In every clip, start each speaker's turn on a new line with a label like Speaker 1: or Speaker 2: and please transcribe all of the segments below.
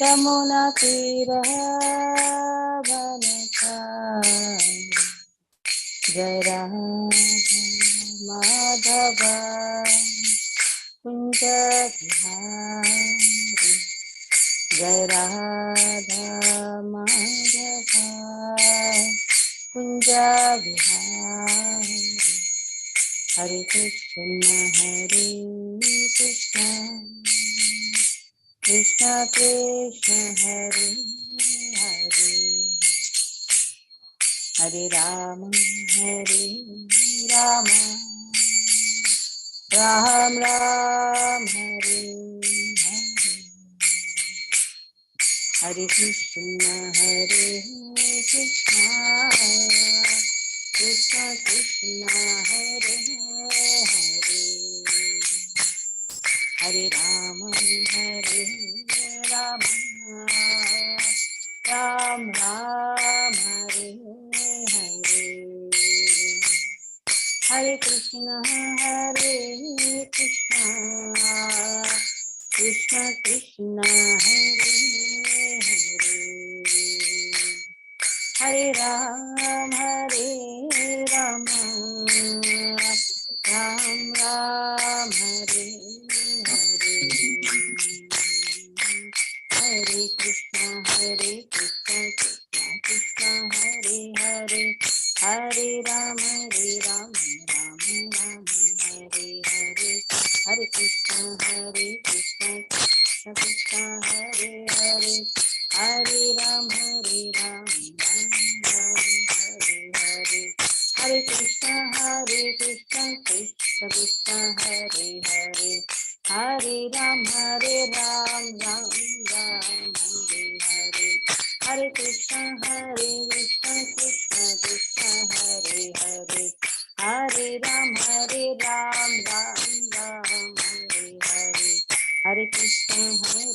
Speaker 1: यमुना तीरः वनचारी जय राधा माधव कुंज बिहारी जय राधा माधव कुंज बिहारी हरे कृष्ण कृष्ण कृष्ण हरे हरे हरे राम राम राम हरे हरे हरे कृष्ण कृष्ण कृष्ण हरे हरे हरे राम राम राम हरे हरे हरे कृष्ण कृष्ण कृष्ण हरे हरे हरे राम राम राम हरे हरे हरे कृष्ण कृष्ण कृष्ण हरे हरे हरे राम राम राम हरे हरे हरे कृष्ण कृष्ण कृष्ण हरे हरे हरे राम राम राम हरे हरे हरे कृष्ण कृष्ण कृष्ण हरे हरे हरे राम राम राम हरे हरे हरे कृष्ण कृष्ण कृष्ण हरे हरे हरे राम राम राम हरे हरे हरे कृष्ण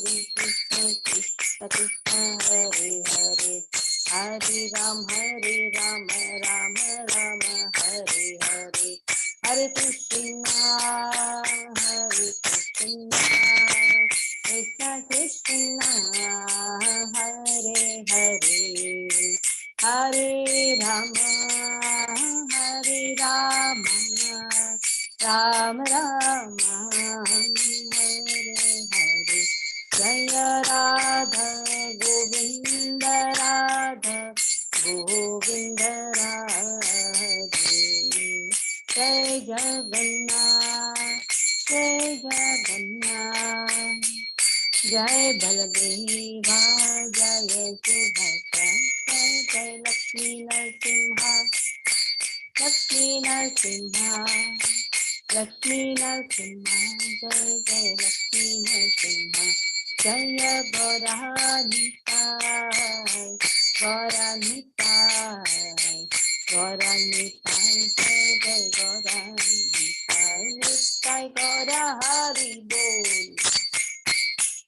Speaker 1: कृष्ण कृष्ण कृष्ण हरे हरे हरे राम राम राम हरे हरे हरे कृष्ण कृष्ण कृष्ण हरे हरे हरे राम राम राम हरे हरे जय राधा गोविंद राधा गोविंद राधे जय जगन्नाथ जय बलदेवा जय सुभद्रा जय लक्ष्मी नरसिंहा जय लक्ष्मी नरसिंहा जय लक्ष्मी नरसिंहा जय गौरानिताय जय गौरानिताय गौरा हरि बोल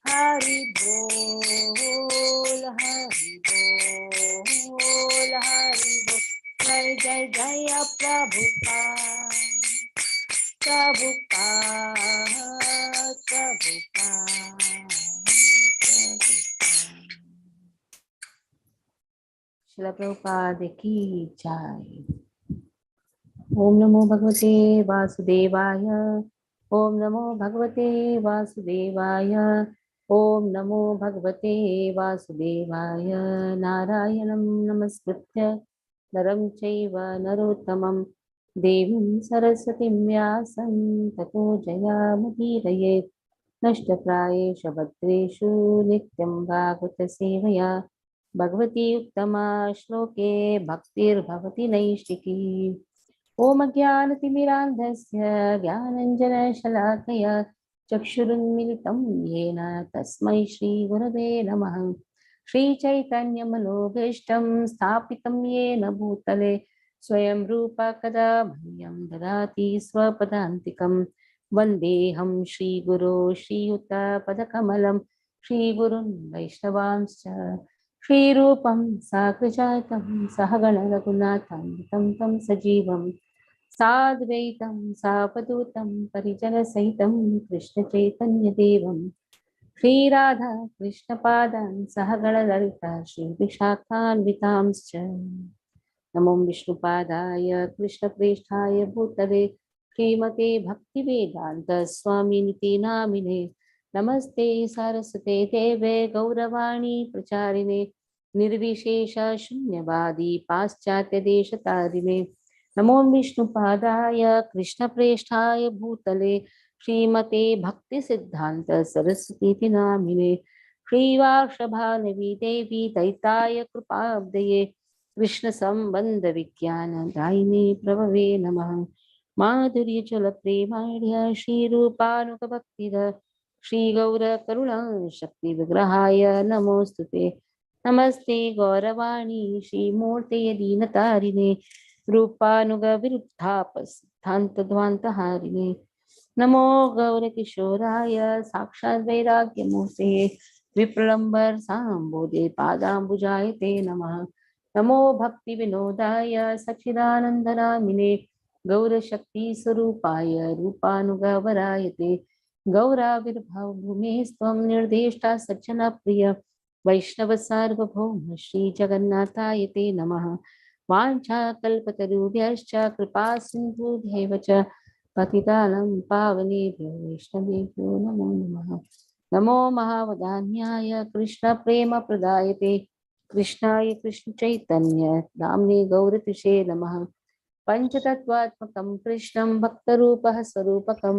Speaker 1: हरि बोल हरि बोल हरि बोल जय जय जय प्रभुपाद श्रील प्रभुपाद की जय। ओम नमो भगवते वासुदेवाय ओम नमो भगवते वासुदेवाय ओम नमो भगवते वासुदेवाय नारायणं नमस्कृत्य नरं चैव नरोत्तमं देवीं सरस्वतीं व्यासं ततो जयामुदीरयेत् नष्टप्रायेषु भद्रेषु नित्यं भागवतसेवया भगवती उत्तमा श्लोके भक्तिर्भवति नैष्टिकी। ओम ज्ञानतिमिरान्धस्य ज्ञानञ्जनशलाकया चक्षुरुन्मिलितं येन तस्मै श्रीगुरवे नमः। श्रीचैतन्यमनोभीष्टं स्थापितं येन भूतले स्वयं रूप कदा मह्यं ददाति स्वपदान्तिकं वन्देऽहं श्रीगुरो श्रीयुतपदकमलं श्रीगुरुन् वैष्णवांश्च श्रीरूपं साग्रजातं सहगण रघुनाथं तं सजीवं साद्वैतं सावधूतं परिजनसहितं कृष्णचैतन्यदेवं Shri Radha Krishna Padan Sahagala Lalita Shri Vishakhanvitamscha Namo Vishnupadaya Krishna Presthaya Bhutale Srimate Bhaktivedanta Swami Niti Namine Namaste Saraswate Deve Gauravani Pracharine Nirvishesha Shunyavadi Paschatya Deshatarine Namo Vishnupadaya Krishna Presthaya Bhutale Srimate Bhakti Siddhanta Saraswati Namine Srivarshabhanavi Devi Daitaya Krupabdaye Krishna संबंध विज्ञान दायिनी प्रभवे नमः माधुर्य चल प्रेमाढ्य श्री रूपानुग भक्तिद श्री गौर करुणा शक्ति विग्रहाय नमोस्तुते नमस्ते गौरवाणी श्री मूर्ते दीनतारिणे रूपानुग विरुद्धाप सिद्धांत ध्वांत हारिणे नमो गौर किशोराय साक्षात् वैराग्य मूर्ते विप्रलंबर सांबोधे पादांबुजाय ते नमः नमो भक्ति विनोदाय सच्चिदानंदनामिने गौरशक्ति स्वरूपाय रूपानुगवरायते गौराविर्भाव भूमे स्वं निर्देष्टा सज्जन प्रिय वैष्णव सार्वभौम श्री जगन्नाथाय ते नमः वाञ्छा कल्पतरुभ्यश्च कृपा सिन्धुभ्यैव च पतितानं पावनेभ्यो वैष्णवेभ्यो नमो नमः नमो महावदान्याय कृष्ण प्रेम प्रदायते कृष्णाय कृष्ण चैतन्य नाम्ने गौरतिषे नमः पंचतत्वात्मकं कृष्णं भक्तरूपः स्वरूपकं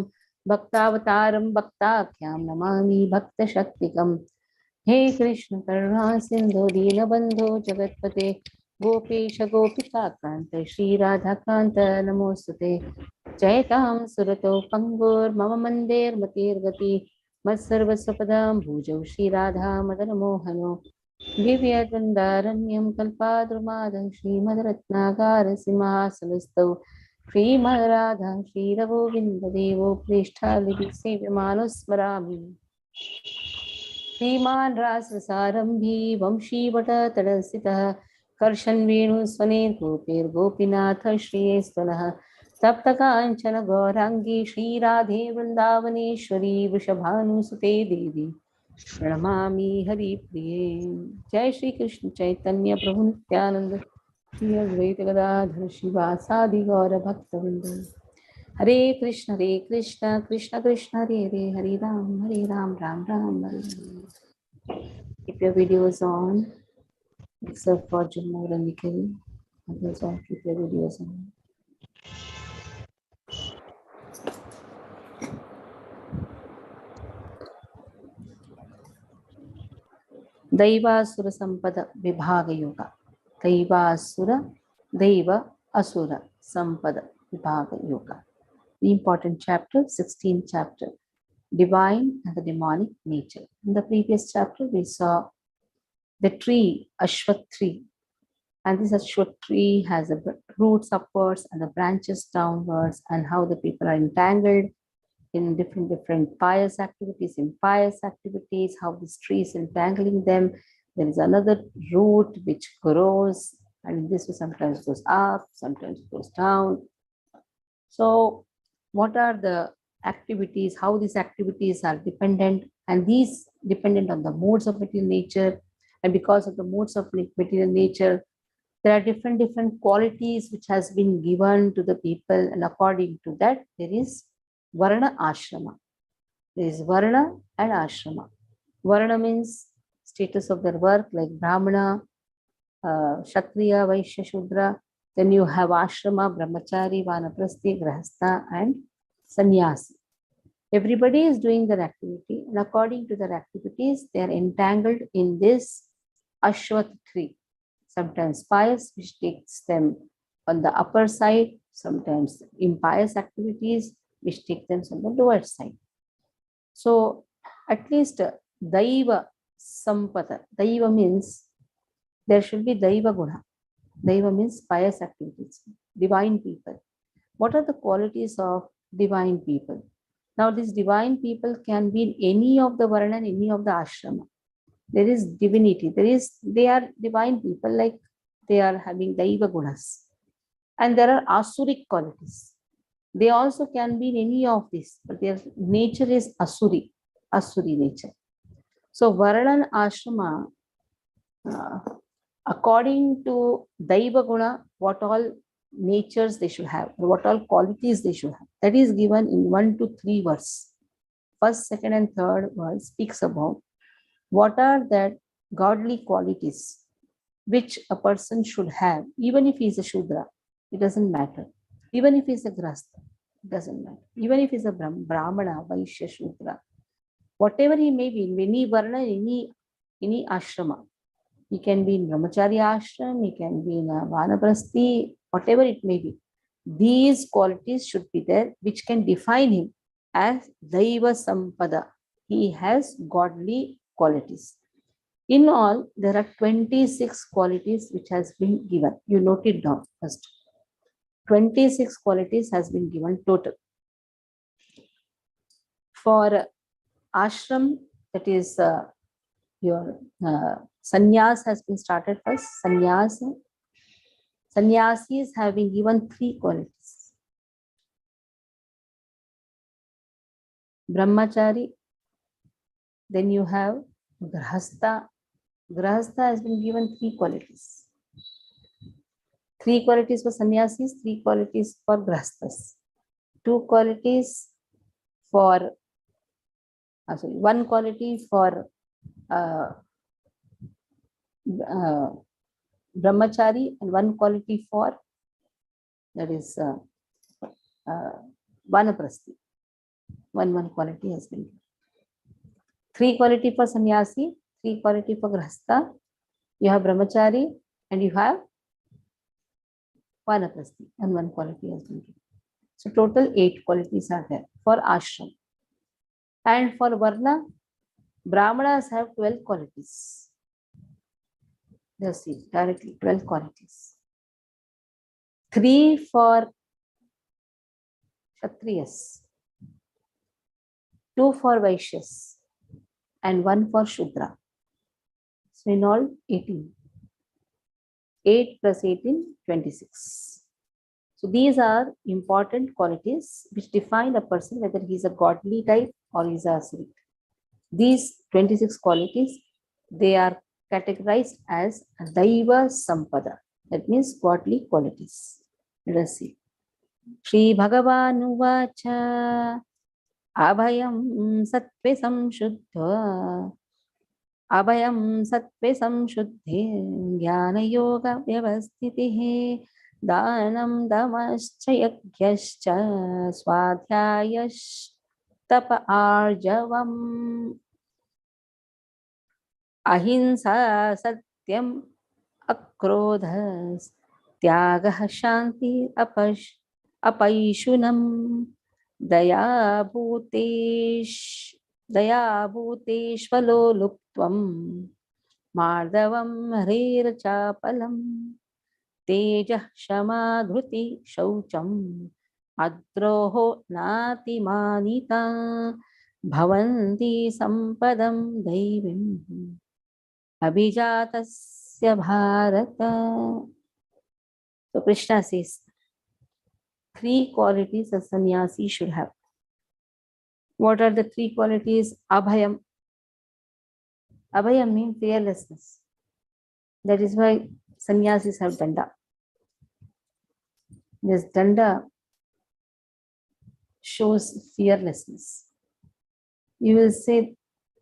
Speaker 1: भक्तावतारं भक्ताख्यां नमामि भक्तशक्तिकं हे कृष्ण करुणा सिंधु दीनबंधो जगत्पते गोपेश गोपिकाकान्त श्रीराधाकान्त नमोस्तुते जयतां सुरतो पंगुर्मम मन्देर्मतिर्गति मत्सर्वस्वपदां भुजौ श्रीराधा मदनमोहनो दिव्यगन्धारण्यं कल्पाद्रुमादं श्रीमद्रत्नागारसिंहासनस्थौ श्रीमद्राधा श्रीरघोविन्ददेवो प्रेष्ठालिभिसेव्यमानो स्मरामि श्रीमान् रासरसारम्भी वंशीवटतटस्थितः कर्षन् वेणुस्वनेर्गोपैर्गोपीनाथ श्रीयस्वनः तप्तकाञ्चन गौराङ्गी श्रीराधे वृन्दावनेश्वरी वृषभानुसुते देवी प्रणमामि हरिप्रिये जय श्री कृष्ण चैतन्य प्रभु नित्यानंद श्री अद्वैत गदाधर शिवासादि गौर भक्तवृंद हरे Krishna Krishna Krishna Hare Hare Hare Ram Ram Ram Hare Hare keep your videos on except for Jummo and Nikhil others all keep your videos on दैवासुर संपद विभाग योगा दैवासुर दैव asura sampada vibhaga yoga the important chapter 16th chapter divine and the demonic nature. In the previous chapter we saw the tree ashwath tree, and this ashwath tree has the roots upwards and the branches downwards, and how the people are entangled in different pious activities, how this tree is entangling them. There is another root which grows, and this sometimes goes up, sometimes goes down. So what are the activities, how these activities are dependent, and these dependent on the modes of material nature. And because of the modes of material nature, there are different qualities which has been given to the people, and according to that there is varna ashrama. There is varna and ashrama. Varna means status of their work, like brahmana, kshatriya, vaishya, shudra. Then you have ashrama, brahmachari, vanaprasthi, grahastha, and sannyasi. Everybody is doing their activity, and according to their activities, they are entangled in this ashwath tree. Sometimes pious, which takes them on the upper side, sometimes impious activities, which take them on the lower side. So at least daiva sampada. Daiva means there should be daiva guna. Daiva means pious activities, divine people. What are the qualities of divine people? Now these divine people can be in any of the varna and any of the ashrama. There is divinity. They are divine people, like they are having daiva gunas. And there are asuric qualities. They also can be in any of these, but their nature is asuri nature. So Varna and Ashrama, uh, according to Daiva Guna, what all natures they should have, or what all qualities they should have, that is given in 1 to 3 verse. First, second, and third verse speaks about what are that godly qualities which a person should have, even if he is a Shudra, it doesn't matter. Even if he is a Grasta, it doesn't matter. Even if he is a Brahmana, Vaishya, Shudra, whatever he may be, in any Varna, any ashrama. He can be in Brahmachari ashram, he can be in a Vanaprasthi, whatever it may be. These qualities should be there, which can define him as Daiva Sampada. He has godly qualities. In all, there are 26 qualities which has been given. You note it down first. 26 qualities has been given total. For ashram, that is your sannyas has been started first. Sannyasis have been given 3 qualities. Brahmachari, then you have Grahastha. Grahastha has been given 3 qualities. 3 qualities for sannyasis, 3 qualities for grahasthas. 2 qualities for, 1 quality for brahmachari and 1 quality for, that is vanaprasthi. One quality has been given. 3 quality for sannyasi, 3 quality for grahastha. You have brahmachari and you have vanaprasthi, and 1 quality has been given. So total 8 qualities are there for ashram. And for varna, brahmanas have 12 qualities. Just see directly 12 qualities. 3 for kshatriyas, 2 for vaishyas, and 1 for shudra. So in all 18. 8 plus 18, 26. So these are important qualities which define a person whether he is a godly type or he is a asuric. These 26 qualities, they are categorized as Daiva Sampada. That means godly qualities. Let us see. Shri Bhagavan Uvacha Abhayam Sattve Samshuddha Abhayam Sattve Samshuddhe Jnana Yoga Vyavastitihe Danam Damascha Yagyascha Swadhyayash Tapa Arjavam Ahimsa Satyam Akrodhas Tyagah Shanti Apaishunam Daya Bhuteshvalo Luptvam Mardavam Harir Chapalam Tejah Shamadhuti Shaucham Adroho Nati Manita Bhavanti Sampadam Daivim Abhijatasya Bharata. So Krishna says 3 qualities a sannyasi should have. What are the 3 qualities? Abhayam. Abhayam means fearlessness. That is why sannyasis have danda. This danda shows fearlessness. You will say,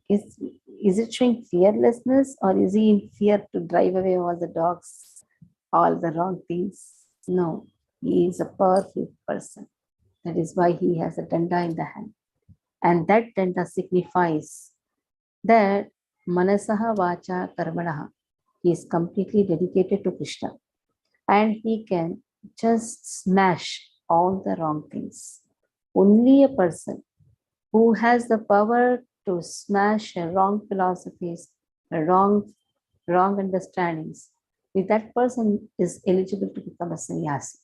Speaker 1: is it showing fearlessness, or is he in fear to drive away all the dogs, all the wrong things? No, he is a powerful person. That is why he has a danda in the hand. And that danda signifies that manasaha vacha karmanaha. He is completely dedicated to Krishna. And he can just smash all the wrong things. Only a person who has the power to smash wrong philosophies, wrong understandings, if that person is eligible to become a sannyasi.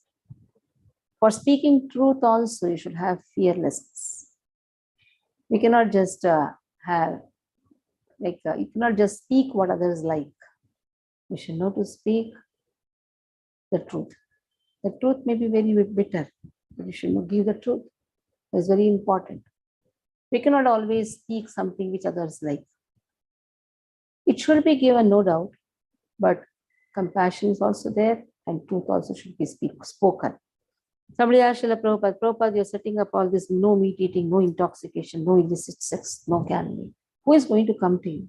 Speaker 1: For speaking truth also, you should have fearlessness. We cannot just you cannot just speak what others like. We should know to speak the truth. The truth may be very bitter, but you should not give the truth. It's very important. We cannot always speak something which others like. It should be given, no doubt, but compassion is also there and truth also should be spoken. Somebody asked Srila Prabhupada, Prabhupada, you're setting up all this no meat eating, no intoxication, no illicit sex, no gambling. Who is going to come to you?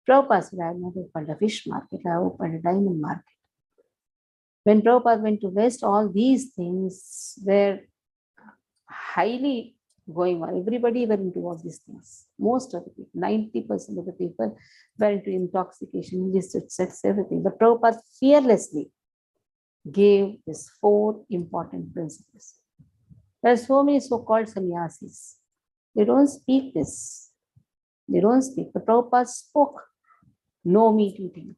Speaker 1: Prabhupada said, I have not opened a fish market, I have opened a diamond market. When Prabhupada went to West, all these things were highly going on. Everybody were into all these things. Most of the people, 90% of the people were into intoxication, illicit sex, everything. But Prabhupada fearlessly gave these 4 important principles. There are so many so-called sannyasis. They don't speak this. They don't speak. But Prabhupada spoke no meat eating,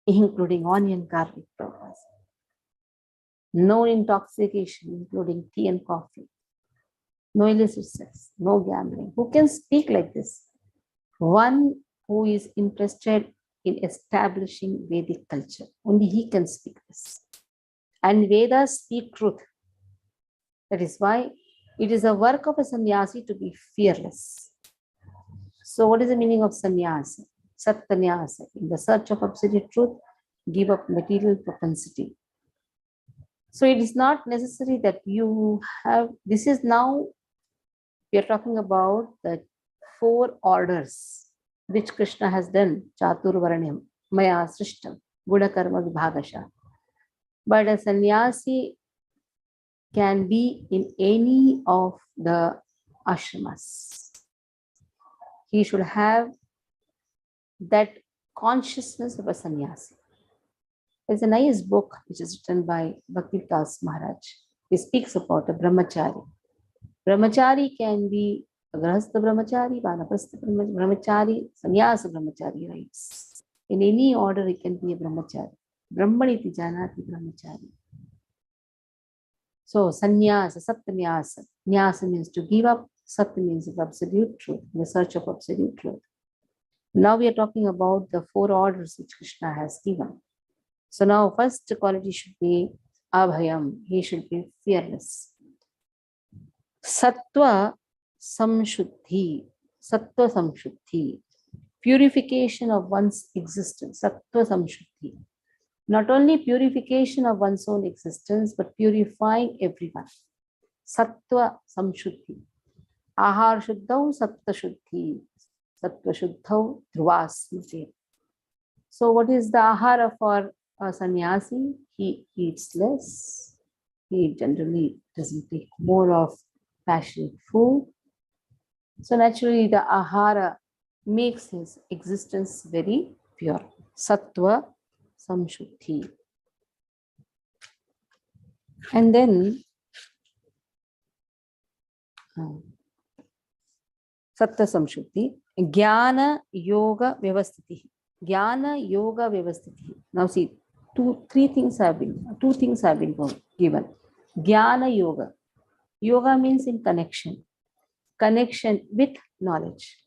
Speaker 1: including onion garlic. Prabhupada. No intoxication, including tea and coffee. No illicit sex, no gambling. Who can speak like this? One who is interested in establishing Vedic culture. Only he can speak this. And Vedas speak truth. That is why it is a work of a sannyasi to be fearless. So what is the meaning of sannyasa? Sattanyasa. In the search of absolute truth, give up material propensity. So it is not necessary that you have, this is now, we are talking about the 4 orders which Krishna has done. Chatur Varanyam, Maya Srishtam, Guda Karma Vibhagasha. But a sannyasi can be in any of the ashramas. He should have that consciousness of a sannyasi. There's a nice book which is written by Bhakti Das Maharaj. He speaks about a brahmachari. Brahmachari can be a grahastha brahmachari, vanaprastha brahmachari, sannyasa brahmachari, writes. In any order, it can be a brahmachari. Brahmaniti janati brahmachari. So, sannyasa, sattanyasa. Nyasa means to give up. Satya means of absolute truth, in the search of absolute truth. Now we are talking about the 4 orders which Krishna has given. So now first quality should be abhayam. He should be fearless. Sattva samshuddhi. Sattva samshuddhi. Purification of one's existence. Sattva samshuddhi. Not only purification of one's own existence, but purifying everyone. Sattva samshuddhi. Ahar shuddhau sattva shuddhi. Sattva shuddhau dhruvasmriti. So what is the ahara for a sannyasi? He eats less. He generally doesn't take more of passionate food. So naturally the ahara makes his existence very pure. Sattva samshuddhi. And then Sattva samshuddhi. Jnana yoga vyavasthiti. Jnana yoga vyavasthiti. Now see, two things have been given. Jnana yoga. Yoga means in connection. Connection with knowledge.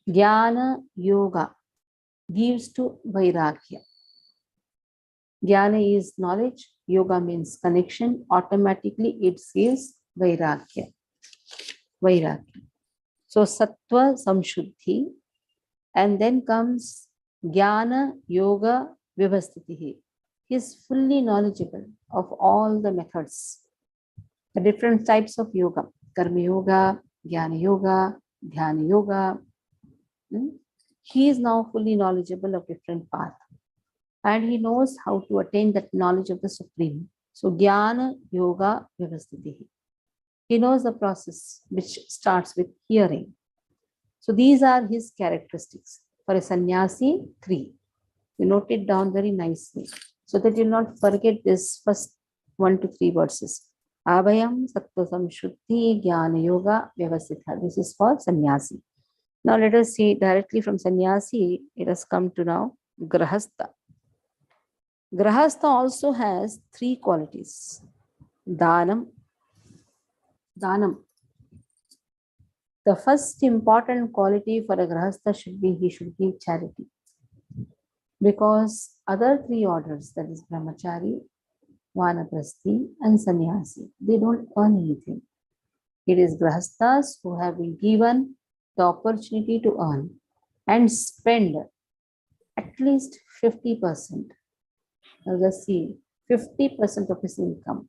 Speaker 1: Jnana yoga gives to vairagya. Jnana is knowledge. Yoga means connection. Automatically it gives vairagya. Vairagya. So sattva samshuddhi, and then comes jnana yoga vyavasthitihi. He is fully knowledgeable of all the methods, the different types of yoga, karma yoga, jnana yoga, dhyana yoga. He is now fully knowledgeable of different paths, and he knows how to attain that knowledge of the Supreme. So jnana yoga vyavasthitihi. He knows the process which starts with hearing. So these are his characteristics. For a sannyasi, 3. You note it down very nicely so that you will not forget this first 1 to 3 verses. Abhayam, sattva samshuddhi, jnana yoga, vyavasthita. This is for sannyasi. Now let us see directly from sannyasi, it has come to now grahastha. Grahastha also has 3 qualities. Dhanam. The first important quality for a grahastha should be he should give charity. Because other 3 orders, that is brahmachari, vanaprasthi and sannyasi, they don't earn anything. It is grahasthas who have been given the opportunity to earn and spend at least 50%. Now let's see, 50% of his income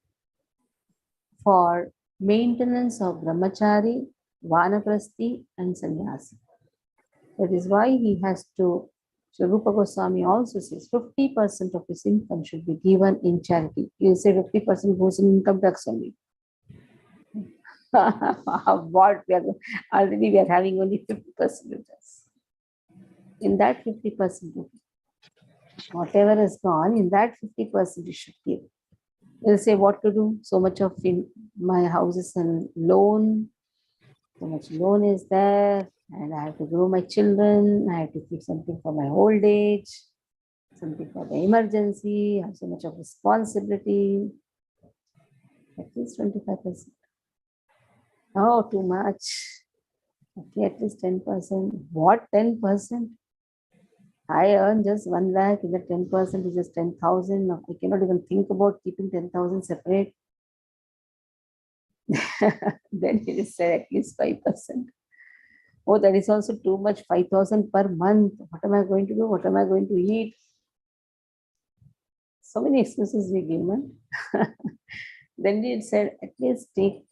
Speaker 1: for maintenance of brahmachari, vanaprasthi and sannyasi. That is why he has to, so Rupa Goswami also says 50% of his income should be given in charity. You say 50% goes in income tax only. What we are already we are having only 50% of this. In that 50%, whatever is gone, in that 50% you should give. They'll say what to do. So much of my house is in loan, so much loan is there, and I have to grow my children, I have to keep something for my old age, something for the emergency, I have so much of responsibility. At least 25%. Oh, too much. Okay, at least 10%. What 10%? I earn just 1 lakh, in the 10% is just 10,000. I cannot even think about keeping 10,000 separate. Then it is said at least 5%. Oh, that is also too much, 5,000 per month. What am I going to do? What am I going to eat? So many excuses we give, man. Then it said, at least take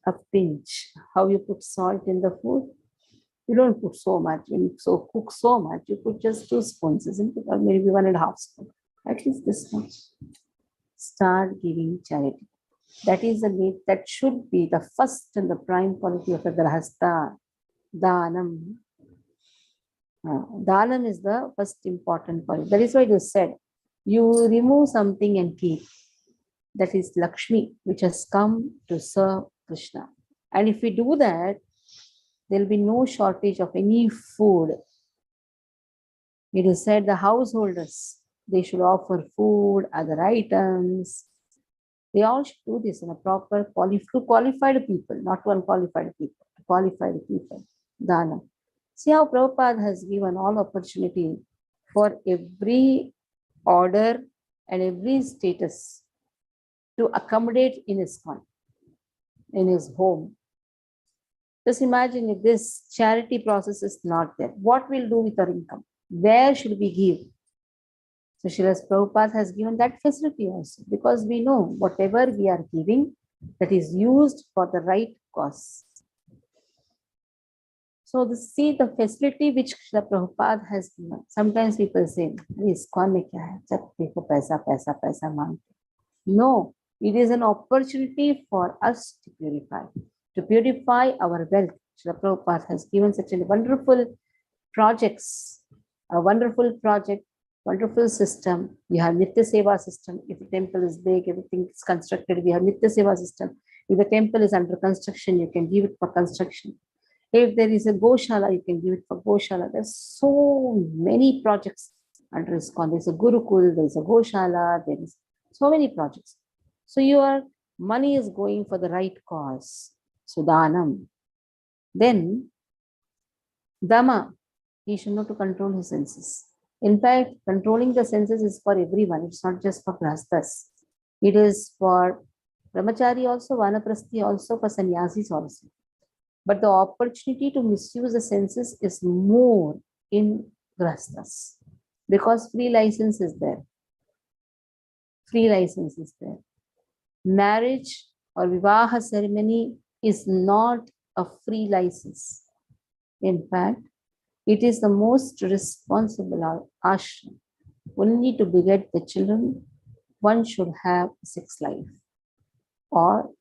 Speaker 1: a pinch. How you put salt in the food? You don't put so much. When you cook so much, you put just 2 spoons, isn't it? Or maybe 1.5 spoons. At least this much. Start giving charity. That is the way, that should be the first and the prime quality of a grahastha. Dhanam. Dhanam is the first important quality. That is why you said, you remove something and keep. That is Lakshmi, which has come to serve Krishna. And if we do that, there will be no shortage of any food. It is said the householders, they should offer food, other items. They all should do this in a proper, qualified people, not to unqualified people, qualified people. Dana. See how Prabhupada has given all opportunity for every order and every status to accommodate in ISKCON, in his home. Just imagine if this charity process is not there, what we'll do with our income? Where should we give? So Srila Prabhupada has given that facility also, because we know whatever we are giving, that is used for the right cause. So see the facility which Srila Prabhupada has given. Sometimes people say, ISKCON mein kya hai? Jab dekho paisa, paisa, paisa mangte. No, it is an opportunity for us to purify our wealth. Srila Prabhupada has given such a wonderful projects, a wonderful project, wonderful system. We have Nitya Seva system. If the temple is big, everything is constructed, we have Nitya Seva system. If the temple is under construction, you can give it for construction. If there is a Goshala, you can give it for Goshala. There's so many projects under ISKCON. There's a Gurukul, there's a Goshala, there is so many projects. So your money is going for the right cause. Sudhanam. Then, Dhamma, he should know to control his senses. In fact, controlling the senses is for everyone. It's not just for grahasthas. It is for brahmachari also, vanaprasthi also, for sannyasis also. But the opportunity to misuse the senses is more in grahasthas, because free license is there. Free license is there. Marriage or vivaha ceremony is not a free license. In fact, it is the most responsible ashram. Only to beget the children, one should have a sex life, or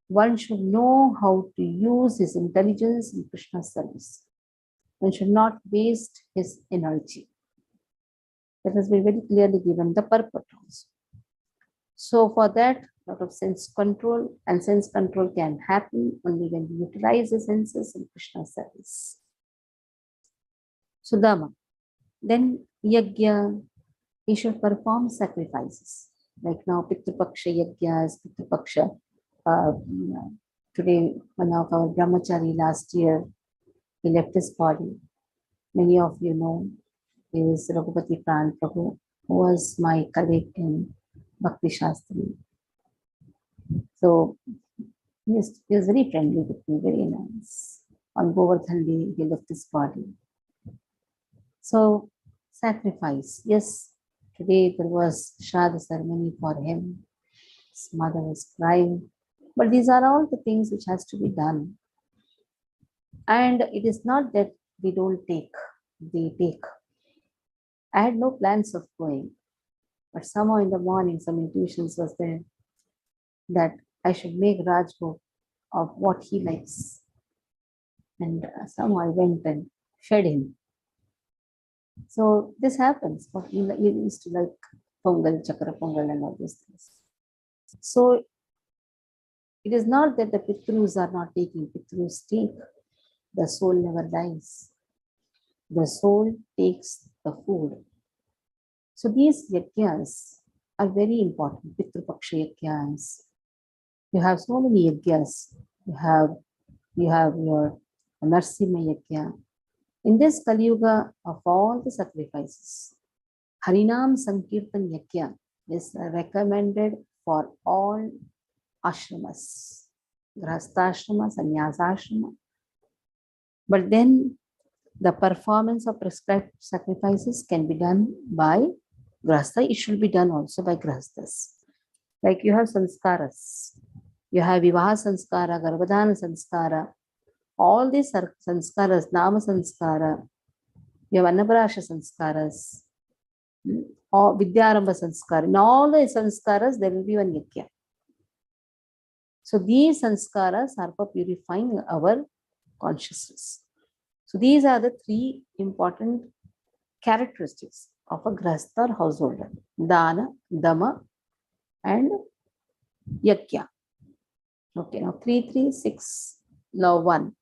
Speaker 1: one should know how to use his intelligence in Krishna's service. One should not waste his energy. That has been very clearly given, the purpose also. So for that, a lot of sense control, and sense control can happen only when we utilize the senses in Krishna's service. Sudama. Then yajna, he should perform sacrifices. Like now, Pitrupaksha yajnas, Pitrupaksha. Today, one of our brahmachari last year, he left his body. Many of you know, he is Raghupati Pran Prabhu, who was my colleague in Bhakti Shastri. So he was very friendly with me, very nice. On Govardhan Day, he left his body. So sacrifice. Yes, today there was Shraddha ceremony for him. His mother was crying. But these are all the things which has to be done. And it is not that we don't take, they take. I had no plans of going, but somehow in the morning some intuitions was there that I should make Raj go of what he likes. And somehow I went and fed him. So this happens. But he used to like Pongal, Chakra Pongal and all these things. So it is not that the Pitrus are not taking. Pitrus take. The soul never dies. The soul takes the food. So these yagyas are very important. Pitrupaksha yagyas. You have so many yagyas. You have your Narsimha yagya. In this Kali Yuga of all the sacrifices, Harinam Sankirtan yagya is recommended for all ashramas, grahasthashrama, sannyasashrama. But then the performance of prescribed sacrifices can be done by grahastha. It should be done also by grahasthas. Like you have sanskaras, you have vivaha sanskara, garbhadhana sanskara. All these sanskaras, nama sanskara, you have annaprasha sanskaras, or vidyarambha sanskara. In all the sanskaras, there will be one yajna. So these sanskaras are for purifying our consciousness. So these are the three important characteristics of a grahastha or householder: dana, dama, and yajna. Okay, now 3, 3, 6, now 1.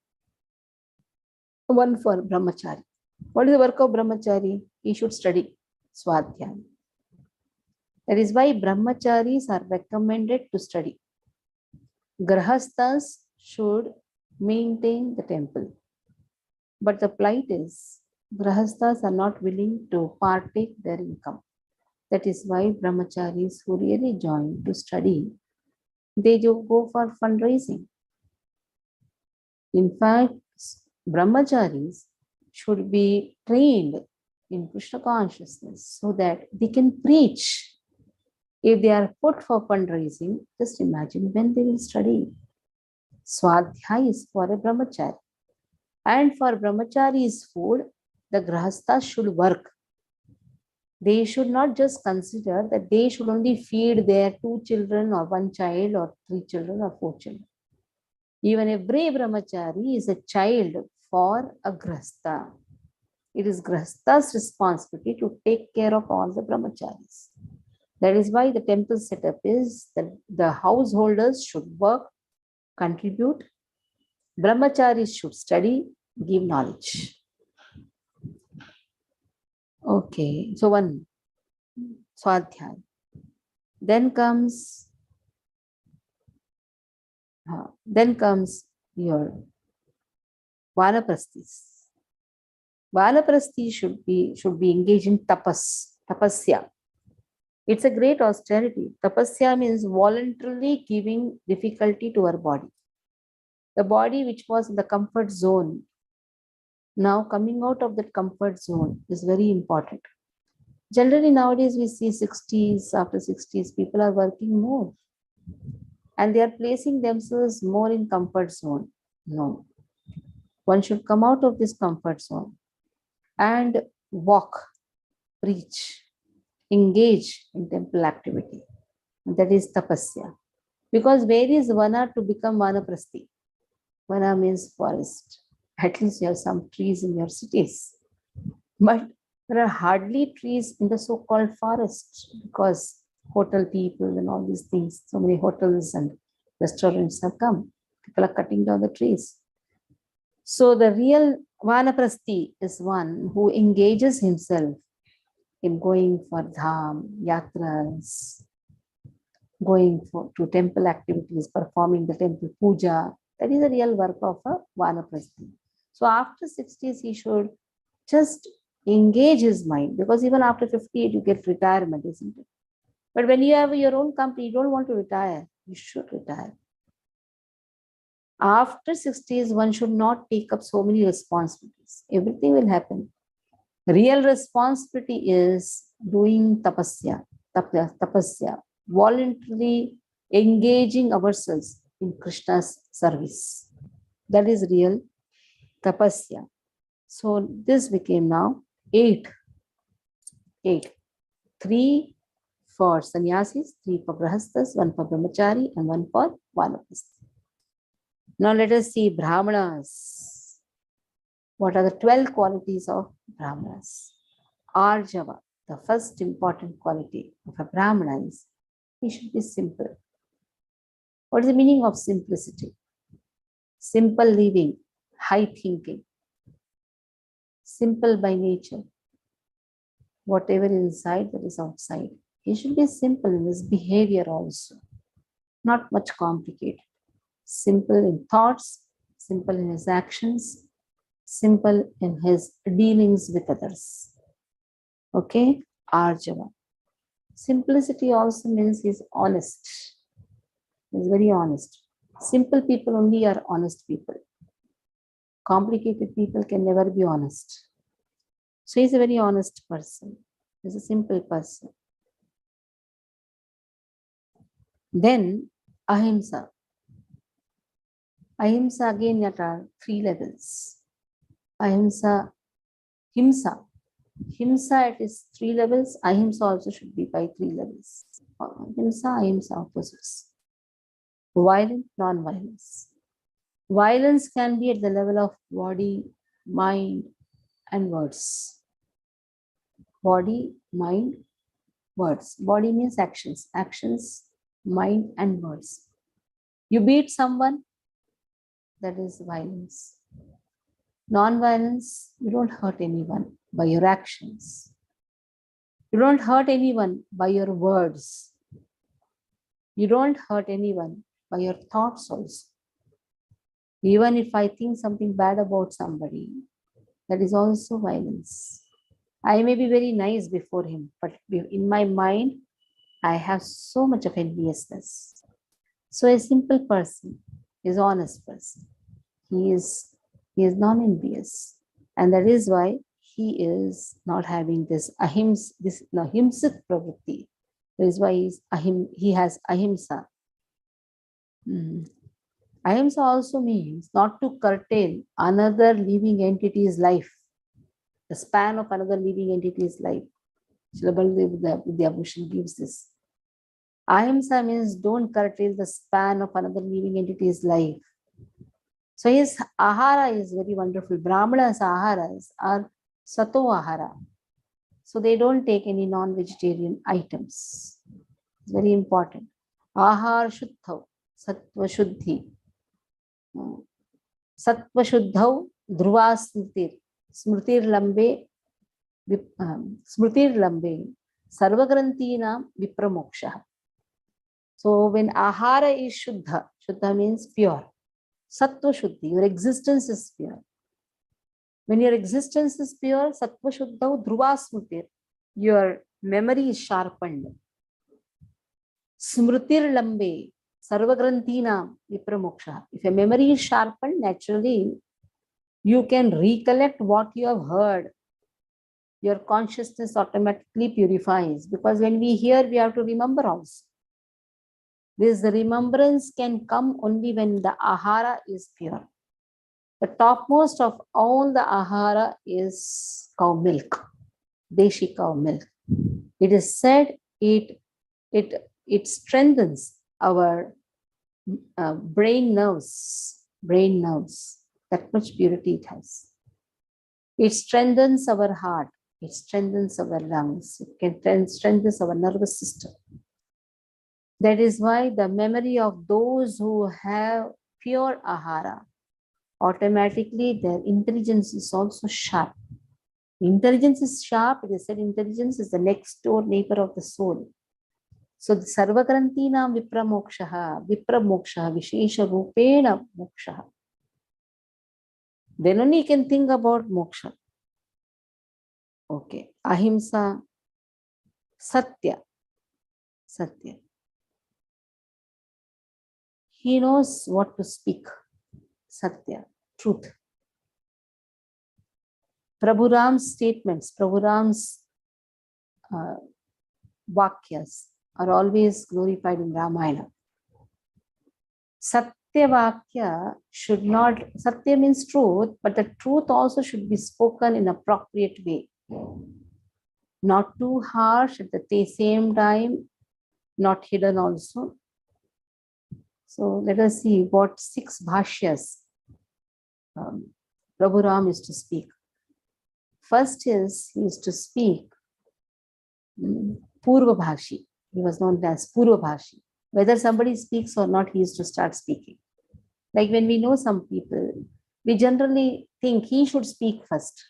Speaker 1: One for brahmachari. What is the work of brahmachari? He should study swadhyaya. That is why brahmacharis are recommended to study. Grahasthas should maintain the temple. But the plight is, grahasthas are not willing to partake their income. That is why brahmacharis who really join to study, they do go for fundraising. In fact, brahmacharis should be trained in Krishna consciousness so that they can preach. If they are put for fundraising, just imagine when they will study. Swadhyaya is for a brahmachari. And for brahmachari's food, the grahasthas should work. They should not just consider that they should only feed their 2 children or 1 child or 3 children or 4 children. Even every brahmachari is a child for a grahastha. It is grahastha's responsibility to take care of all the brahmacharis. That is why the temple setup is that the householders should work, contribute, brahmacharis should study, give knowledge. Okay, so 1, swadhyaya. Then comes your vanaprasthis. Vanaprasthi should be engaged in tapasya. It's a great austerity. Tapasya means voluntarily giving difficulty to our body. The body which was in the comfort zone, now coming out of that comfort zone is very important. Generally nowadays we see 60s, after 60s, people are working more. And they are placing themselves more in comfort zone. No. One should come out of this comfort zone and walk, preach, engage in temple activity. That is tapasya. Because where is vana to become vanaprasthi? Vana means forest. At least you have some trees in your cities. But there are hardly trees in the so-called forest because hotel people and all these things, so many hotels and restaurants have come. People are cutting down the trees. So the real vanaprasthi is one who engages himself in going for dham, yatras, going to temple activities, performing the temple puja. That is the real work of a vanaprasthi. So after 60s, he should just engage his mind, because even after 58, you get retirement, isn't it? But when you have your own company, you don't want to retire. You should retire. After 60s, one should not take up so many responsibilities. Everything will happen. Real responsibility is doing tapasya, voluntarily engaging ourselves in Krishna's service. That is real tapasya. So this became now 8. 3 for sannyasis, 3 for grahasthas, 1 for brahmachari, and 1 for vanaprastha. Now let us see brahmanas. What are the 12 qualities of brahmanas? Arjava, the first important quality of a brahmana is he should be simple. What is the meaning of simplicity? Simple living, high thinking, simple by nature. Whatever is inside, that is outside. He should be simple in his behavior also, not much complicated. Simple in thoughts, simple in his actions, simple in his dealings with others. Okay, Arjava. Simplicity also means he's honest. He's very honest. Simple people only are honest people. Complicated people can never be honest. So he's a very honest person. He's a simple person. Then ahimsa. Ahimsa again there are 3 levels. Ahimsa, himsa. Himsa at its 3 levels. Ahimsa also should be by 3 levels. Himsa, ahimsa opposites. Violent, non-violence. Violence can be at the level of body, mind, and words. Body, mind, words. Body means actions. Actions, mind, and words. You beat someone, that is violence. Non-violence, you don't hurt anyone by your actions. You don't hurt anyone by your words. You don't hurt anyone by your thoughts also. Even if I think something bad about somebody, that is also violence. I may be very nice before him, but in my mind, I have so much of enviousness. So a simple person is an honest person. He is non-envious. And that is why he is not having this himsik pravritti. That is why he has ahimsa. Ahimsa also means not to curtail another living entity's life, the span of another living entity's life. Srila Bhushan gives this. Ahimsa means don't curtail the span of another living entity's life. So his ahara is very wonderful. Brahmanas' aharas are sato ahara. So they don't take any non-vegetarian items. It's very important. Ahar shuddhav, sattva shuddhi. Sattva shuddhav dhruva smritir lambe sarvagrantinam vipramoksha. So when ahara is shuddha, shuddha means pure. Sattva shuddhi, your existence is pure. When your existence is pure, sattva shuddha dhruva smritir, your memory is sharpened. Smritir lambe sarvagrantinam vipramoksha. If your memory is sharpened, naturally you can recollect what you have heard. Your consciousness automatically purifies, because when we hear, we have to remember also. This remembrance can come only when the ahara is pure. The topmost of all the ahara is cow milk, deshi cow milk. It is said it strengthens our brain nerves. That much purity it has. It strengthens our heart. It strengthens our lungs. It can strengthen our nervous system. That is why the memory of those who have pure ahara, automatically their intelligence is also sharp. Intelligence is sharp. It is said intelligence is the next door neighbor of the soul. So the sarvagrantinam vipramoksha, vishesha rupena moksha. Then only you can think about moksha. Okay. Ahimsa, satya. He knows what to speak. Satya, truth. Prabhu Ram's statements, Prabhu Ram's Vakyas are always glorified in Ramayana. Satya Vakya should not, Satya means truth, but the truth also should be spoken in appropriate way. Not too harsh at the same time, not hidden also. So let us see what 6 bhashyas Prabhu Ram is to speak. First is, he is to speak Purva Bhashi. He was known as Purva Bhashi. Whether somebody speaks or not, he is to start speaking. Like when we know some people, we generally think he should speak first.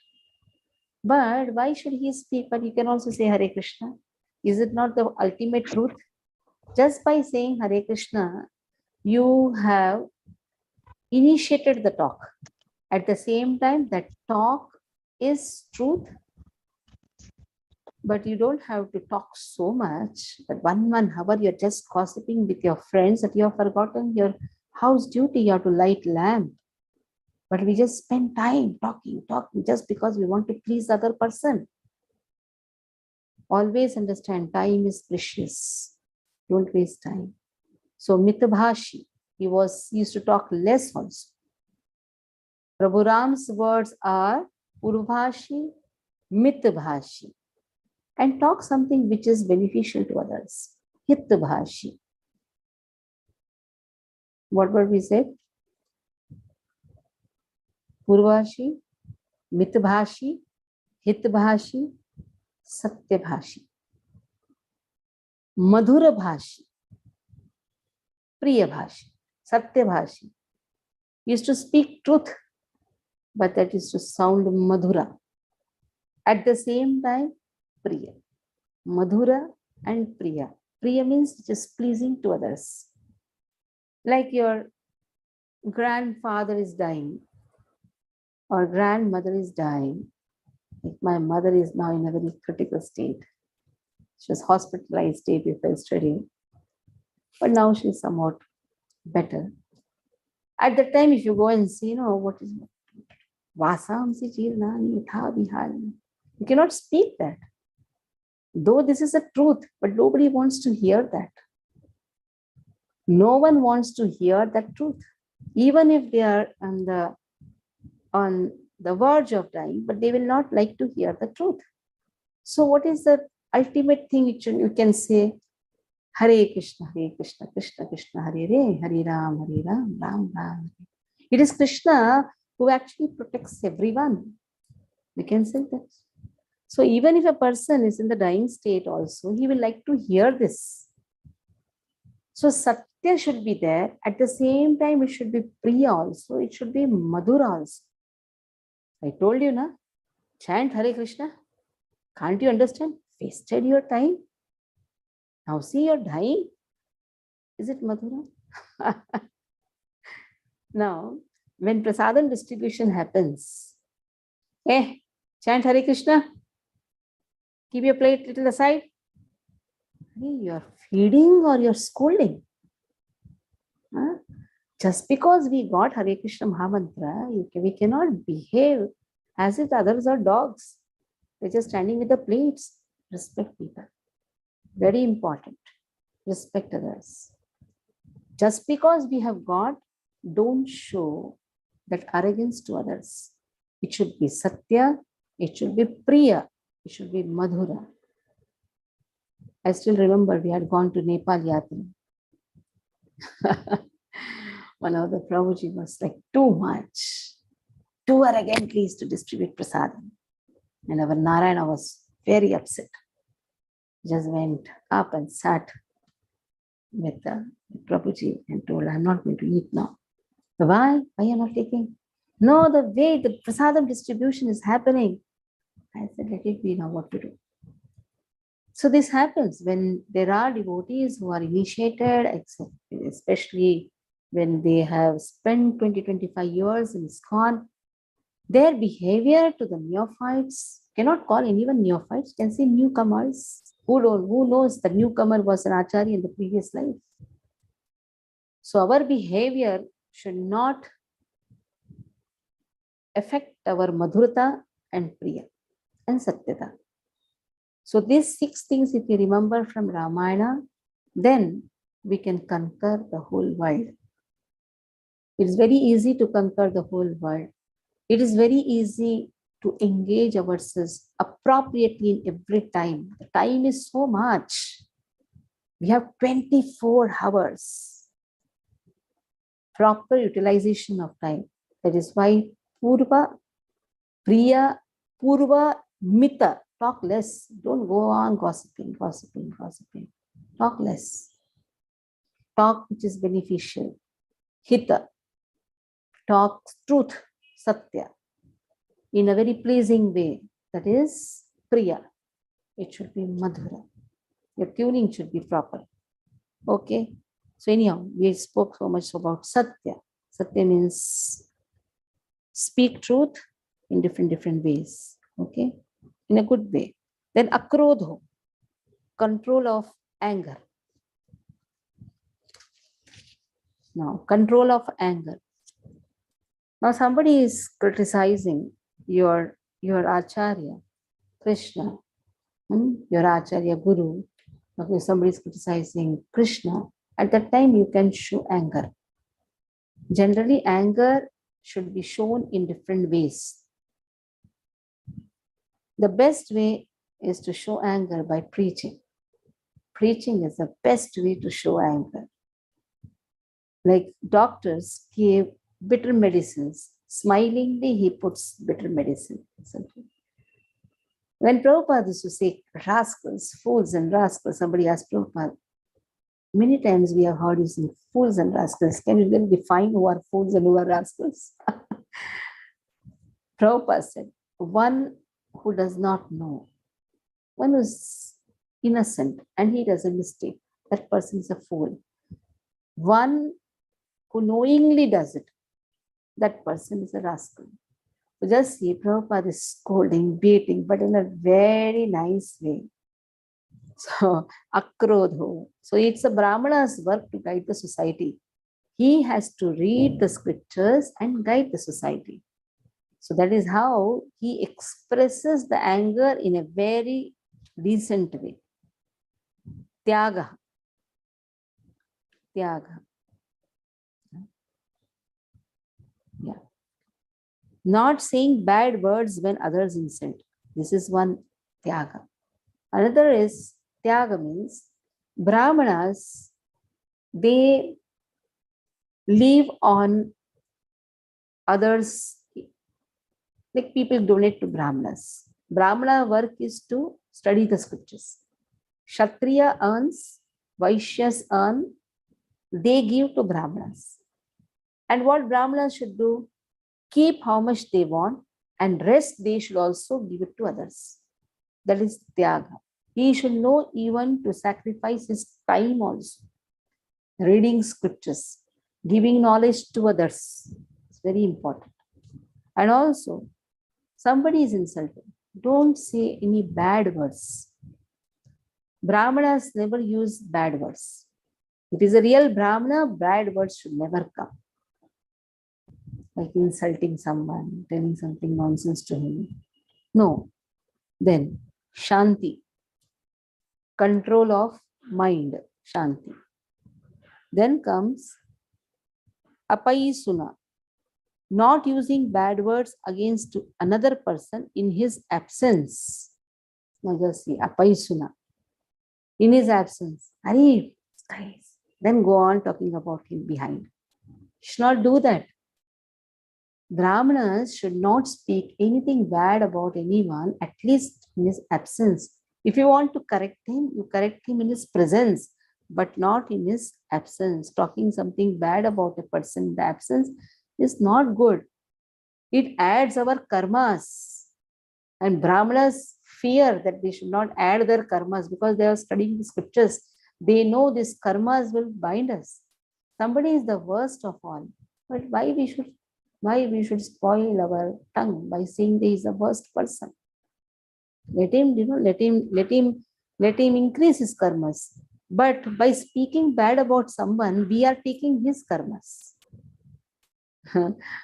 Speaker 1: But why should he speak? But you can also say Hare Krishna. Is it not the ultimate truth? Just by saying Hare Krishna, you have initiated the talk. At the same time, that talk is truth, but you don't have to talk so much that 1 hour you're just gossiping with your friends that you have forgotten your house duty. You have to light lamp. But we just spend time talking just because we want to please the other person. Always understand time is precious. Don't waste time. So Mitbhashi, he used to talk less also. Prabhu Ram's words are Purvabhashi, Mitbhashi, and talk something which is beneficial to others. Hitbhashi. What were we said? Purvabhashi, Mitbhashi, Hitbhashi, Satyabhashi. Madhura Bhashi, Priya Bhashi, Satyabhashi. Used to speak truth, but that is to sound Madhura. At the same time, Priya. Madhura and Priya. Priya means just pleasing to others. Like your grandfather is dying or grandmother is dying. Like my mother is now in a very critical state. She was hospitalized day before yesterday, but now she's somewhat better. At the time, if you go and see, what is Vasamsi Chirnani Yatha Vihani, you cannot speak that. Though this is a truth, but nobody wants to hear that. No one wants to hear that truth, even if they are on the verge of dying, but they will not like to hear the truth. So what is the ultimate thing which you can say? Hare Krishna, Krishna Krishna, Hare Hare Ram, Ram Ram. It is Krishna who actually protects everyone. We can say that. So even if a person is in the dying state also, he will like to hear this. So Satya should be there. At the same time, it should be Priya also. It should be Madhura also. I told you, na? Chant Hare Krishna. Can't you understand? Wasted your time. Now see, you're dying. Is it Madhura? Now, when prasadam distribution happens, chant Hare Krishna. Keep your plate little aside. You're feeding or you're scolding. Huh? Just because we got Hare Krishna Mahamantra, we cannot behave as if others are dogs. They're just standing with the plates. Respect people. Very important. Respect others. Just because we have got, don't show that arrogance to others. It should be Satya, it should be Priya, it should be Madhura. I still remember we had gone to Nepal Yatra. One of the Prabhuji was like, too much, too arrogantly is to distribute prasadam. And our Narayana was very upset. Just went up and sat with Prabhuji and told, I'm not going to eat now. Why? Why are you not taking? No, the way the prasadam distribution is happening. I said, let it be now, what to do. So this happens when there are devotees who are initiated, especially when they have spent 20-25 years in ISKCON. Their behavior to the neophytes, cannot call anyone neophytes, can say newcomers. Who knows the newcomer was an acharya in the previous life. So our behavior should not affect our madhurata and Priya and Satyata. So these 6 things, if you remember from Ramayana, then we can conquer the whole world. It is very easy to conquer the whole world. It is very easy to engage ourselves appropriately in every time. The time is so much. We have 24 hours. Proper utilization of time. That is why Purva, Priya, Purva, Mita. Talk less. Don't go on gossiping. Talk less. Talk which is beneficial. Hita. Talk truth. Satya. In a very pleasing way. That is Priya. It should be Madhura. Your tuning should be proper. Okay. So anyhow, we spoke so much about Satya. Satya means speak truth in different ways. Okay. In a good way. Then Akrodho. Control of anger. Now, control of anger. Now, somebody is criticizing your Acharya, Krishna, your Acharya Guru. Okay, somebody is criticizing Krishna. At that time, you can show anger. Generally, anger should be shown in different ways. The best way is to show anger by preaching. Preaching is the best way to show anger. Like doctors give bitter medicines. Smilingly, he puts bitter medicine. When Prabhupada used to say rascals, fools and rascals, somebody asked Prabhupada, many times we have heard you say fools and rascals. Can you then define who are fools and who are rascals? Prabhupada said, one who does not know, one who is innocent and he does a mistake, that person is a fool. One who knowingly does it, that person is a rascal. So just see, Prabhupada is scolding, beating, but in a very nice way. So, Akrodho. So it's a Brahmana's work to guide the society. He has to read the scriptures and guide the society. So that is how he expresses the anger in a very decent way. Tyaga. Tyaga. Yeah. Not saying bad words when others insult. This is one Tyaga. Another is Tyaga means Brahmanas, they live on others, like people donate to Brahmanas. Brahmana work is to study the scriptures. Kshatriya earns, Vaishyas earn, they give to Brahmanas. And what Brahmanas should do? Keep how much they want and rest they should also give it to others. That is Tyaga. He should know even to sacrifice his time also. Reading scriptures, giving knowledge to others. It's very important. And also, somebody is insulted. Don't say any bad words. Brahmanas never use bad words. If it is a real Brahmana, bad words should never come. Like insulting someone, telling something nonsense to him. No. Then, Shanti. Control of mind. Shanti. Then comes Apaisuna. Not using bad words against another person in his absence. Now just see, Apaisuna. In his absence. Arey, guys. Then go on talking about him behind. Should not do that. Brahmanas should not speak anything bad about anyone, at least in his absence. If you want to correct him, you correct him in his presence, but not in his absence. Talking something bad about a person in the absence is not good. It adds our karmas. And Brahmanas fear that they should not add their karmas because they are studying the scriptures. They know these karmas will bind us. Somebody is the worst of all. But why we should spoil our tongue by saying that he is the worst person? Let him increase his karmas. But by speaking bad about someone, we are taking his karmas.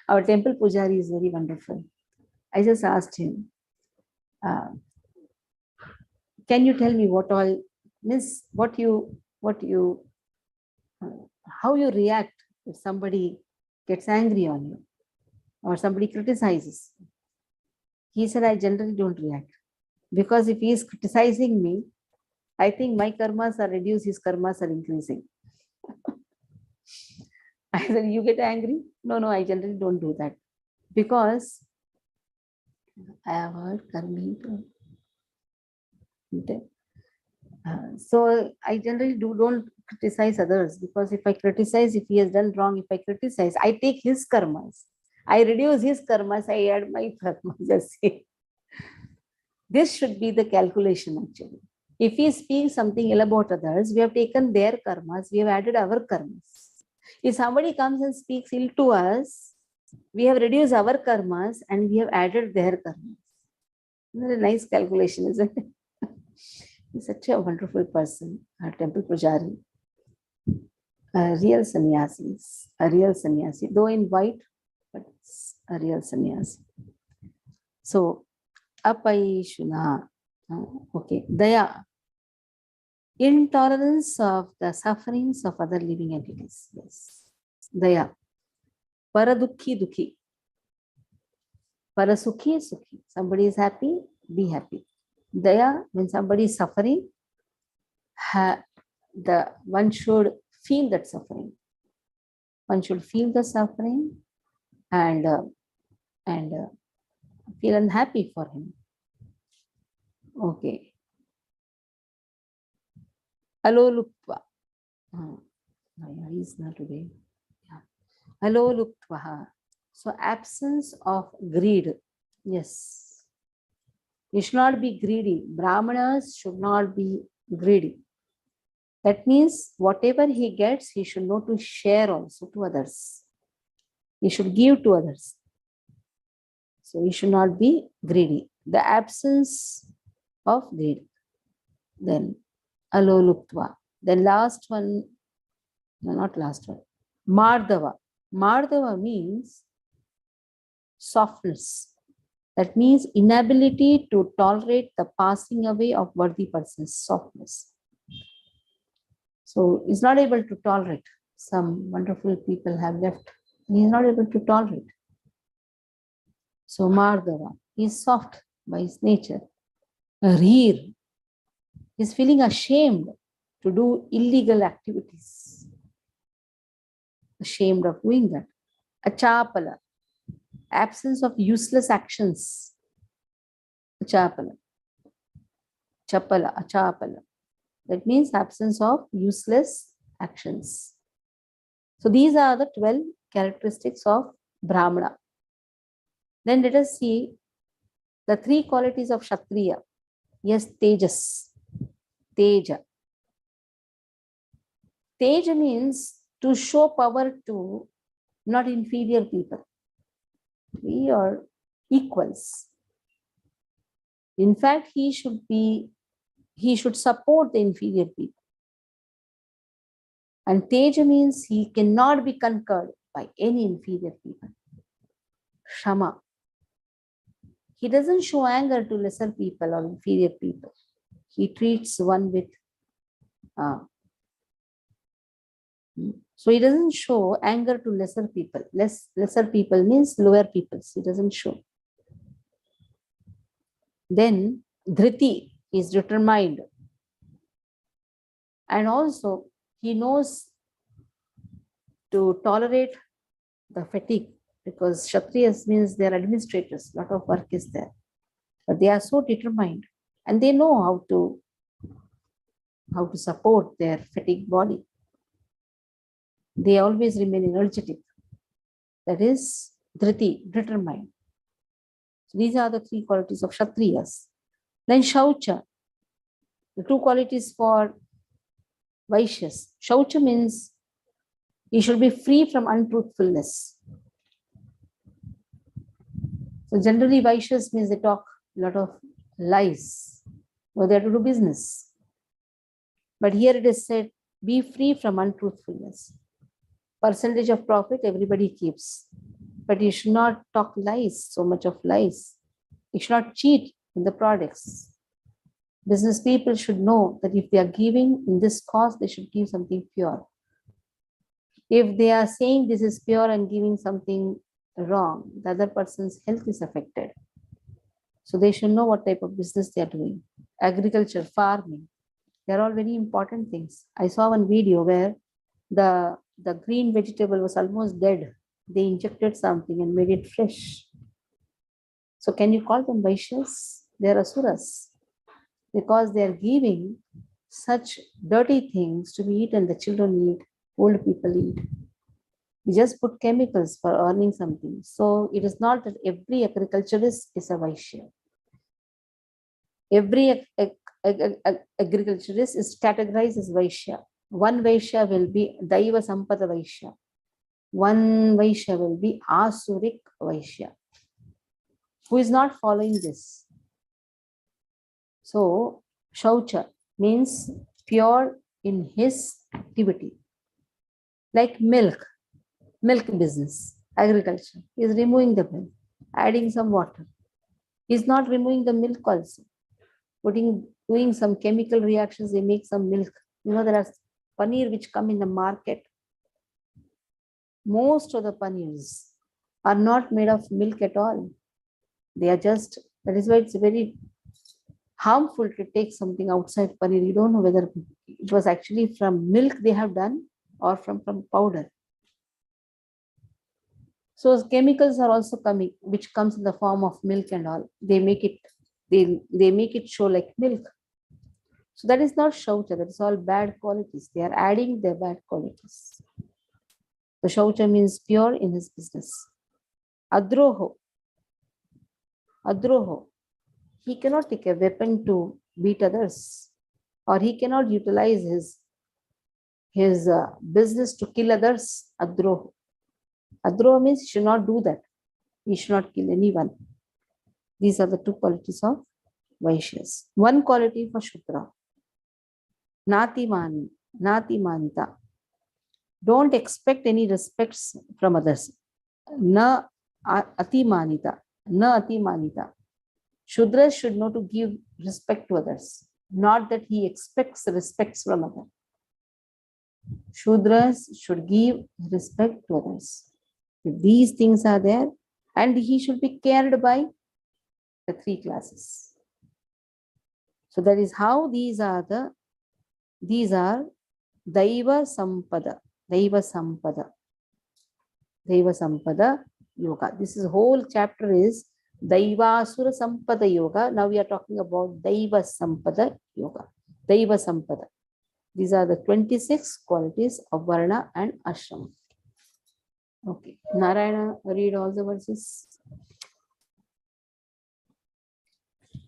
Speaker 1: Our temple pujari is very wonderful. I just asked him, Can you tell me what all means? How you react if somebody gets angry on you or somebody criticizes? He said, I generally don't react, because if he is criticizing me, I think my karmas are reduced, his karmas are increasing. I said, you get angry? No, I generally don't do that, because I have heard karmi. So I generally don't criticize others, because if I criticize, if he has done wrong, if I criticize, I take his karmas. I reduce his karmas, I add my karmas. Just say. This should be the calculation actually. If we speak something ill about others, we have taken their karmas, we have added our karmas. If somebody comes and speaks ill to us, we have reduced our karmas and we have added their karmas. Isn't it a nice calculation, isn't it? He's such a wonderful person, a temple pujari, a real sannyasi, though in white, but it's a real sannyasi. So, apaishuna, okay, daya, intolerance of the sufferings of other living entities. Yes, daya, paradukhi dukhi, parasukhi sukhi. Somebody is happy, be happy. Daya, when somebody is suffering, one should feel that suffering. One should feel the suffering and feel unhappy for him. Okay. Aloluktva. He is not today. Yeah. Aloluktva. So absence of greed. Yes. You should not be greedy. Brahmanas should not be greedy. That means whatever he gets, he should know to share also to others. He should give to others. So he should not be greedy. The absence of greed. Then aloluktva. Then last one, no, not last one. Mardava. Mardava means softness. That means inability to tolerate the passing away of worthy persons. Softness. So he's not able to tolerate. Some wonderful people have left. He is not able to tolerate. So Mardava, he is soft by his nature. Reer, he is feeling ashamed to do illegal activities. Ashamed of doing that. Achapala, absence of useless actions. Achapala. Chapala, achapala. That means absence of useless actions. So these are the 12 characteristics of Brahmana. Then let us see the 3 qualities of Kshatriya. Yes, Tejas. Teja. Teja means to show power to not inferior people. We are equals. In fact, he should support the inferior people. And Teja means he cannot be conquered by any inferior people. Shama. He doesn't show anger to lesser people or inferior people. He treats one with so he doesn't show anger to lesser people. Lesser people means lower peoples. He doesn't show. Then Dhriti is determined. And also he knows to tolerate the fatigue, because Kshatriyas means they are administrators. A lot of work is there. But they are so determined and they know how to support their fatigued body. They always remain energetic. That is Dhriti, determined. So these are the 3 qualities of Kshatriyas. Then Shaucha, the 2 qualities for Vaishyas. Shaucha means he should be free from untruthfulness. So generally Vaishyas means they talk a lot of lies. Or they have to do business. But here it is said, be free from untruthfulness. Percentage of profit everybody keeps. But you should not talk lies, so much of lies. You should not cheat in the products. Business people should know that if they are giving in this cause, they should give something pure. If they are saying this is pure and giving something wrong, the other person's health is affected. So they should know what type of business they are doing. Agriculture, farming, they're all very important things. I saw one video where the green vegetable was almost dead. They injected something and made it fresh. So can you call them Vaishyas? They are Asuras because they are giving such dirty things to be eaten. The children eat, old people eat. We just put chemicals for earning something. So it is not that every agriculturist is a Vaishya. Every agriculturist is categorized as Vaishya. One Vaishya will be Daiva Sampada Vaishya. One Vaishya will be Asurik Vaishya, who is not following this. So, Shaucha means pure in his activity. Like milk business, agriculture. He is removing the milk, adding some water. He is not removing the milk also. Doing some chemical reactions, they make some milk. You know, there are paneer which come in the market. Most of the paneers are not made of milk at all. They are just, that is why it's very harmful to take something outside paneer. You don't know whether it was actually from milk they have done or from powder. So chemicals are also coming, which comes in the form of milk and all. They make it show like milk. So that is not shaucha, that is all bad qualities. They are adding their bad qualities. The shaucha means pure in his business. Adroho. He cannot take a weapon to beat others, or he cannot utilize his business to kill others. Adroho. Adroho means he should not do that. He should not kill anyone. These are the two qualities of Vaishyas. One quality for Shudra. Natimani, Natimanita. Don't expect any respects from others. Na Atimanita. Na Atimanita. Shudras should know to give respect to others, not that he expects respects from others. Shudras should give respect to others. If these things are there, and he should be cared by the three classes. So that is how these are Daiva Sampada. Daiva Sampada Yoga. This is whole chapter is Daivasura Sampada Yoga. Now we are talking about Daiva Sampada Yoga. Daiva Sampada. These are the 26 qualities of Varna and Ashrama. Okay. Narayana, read all the verses.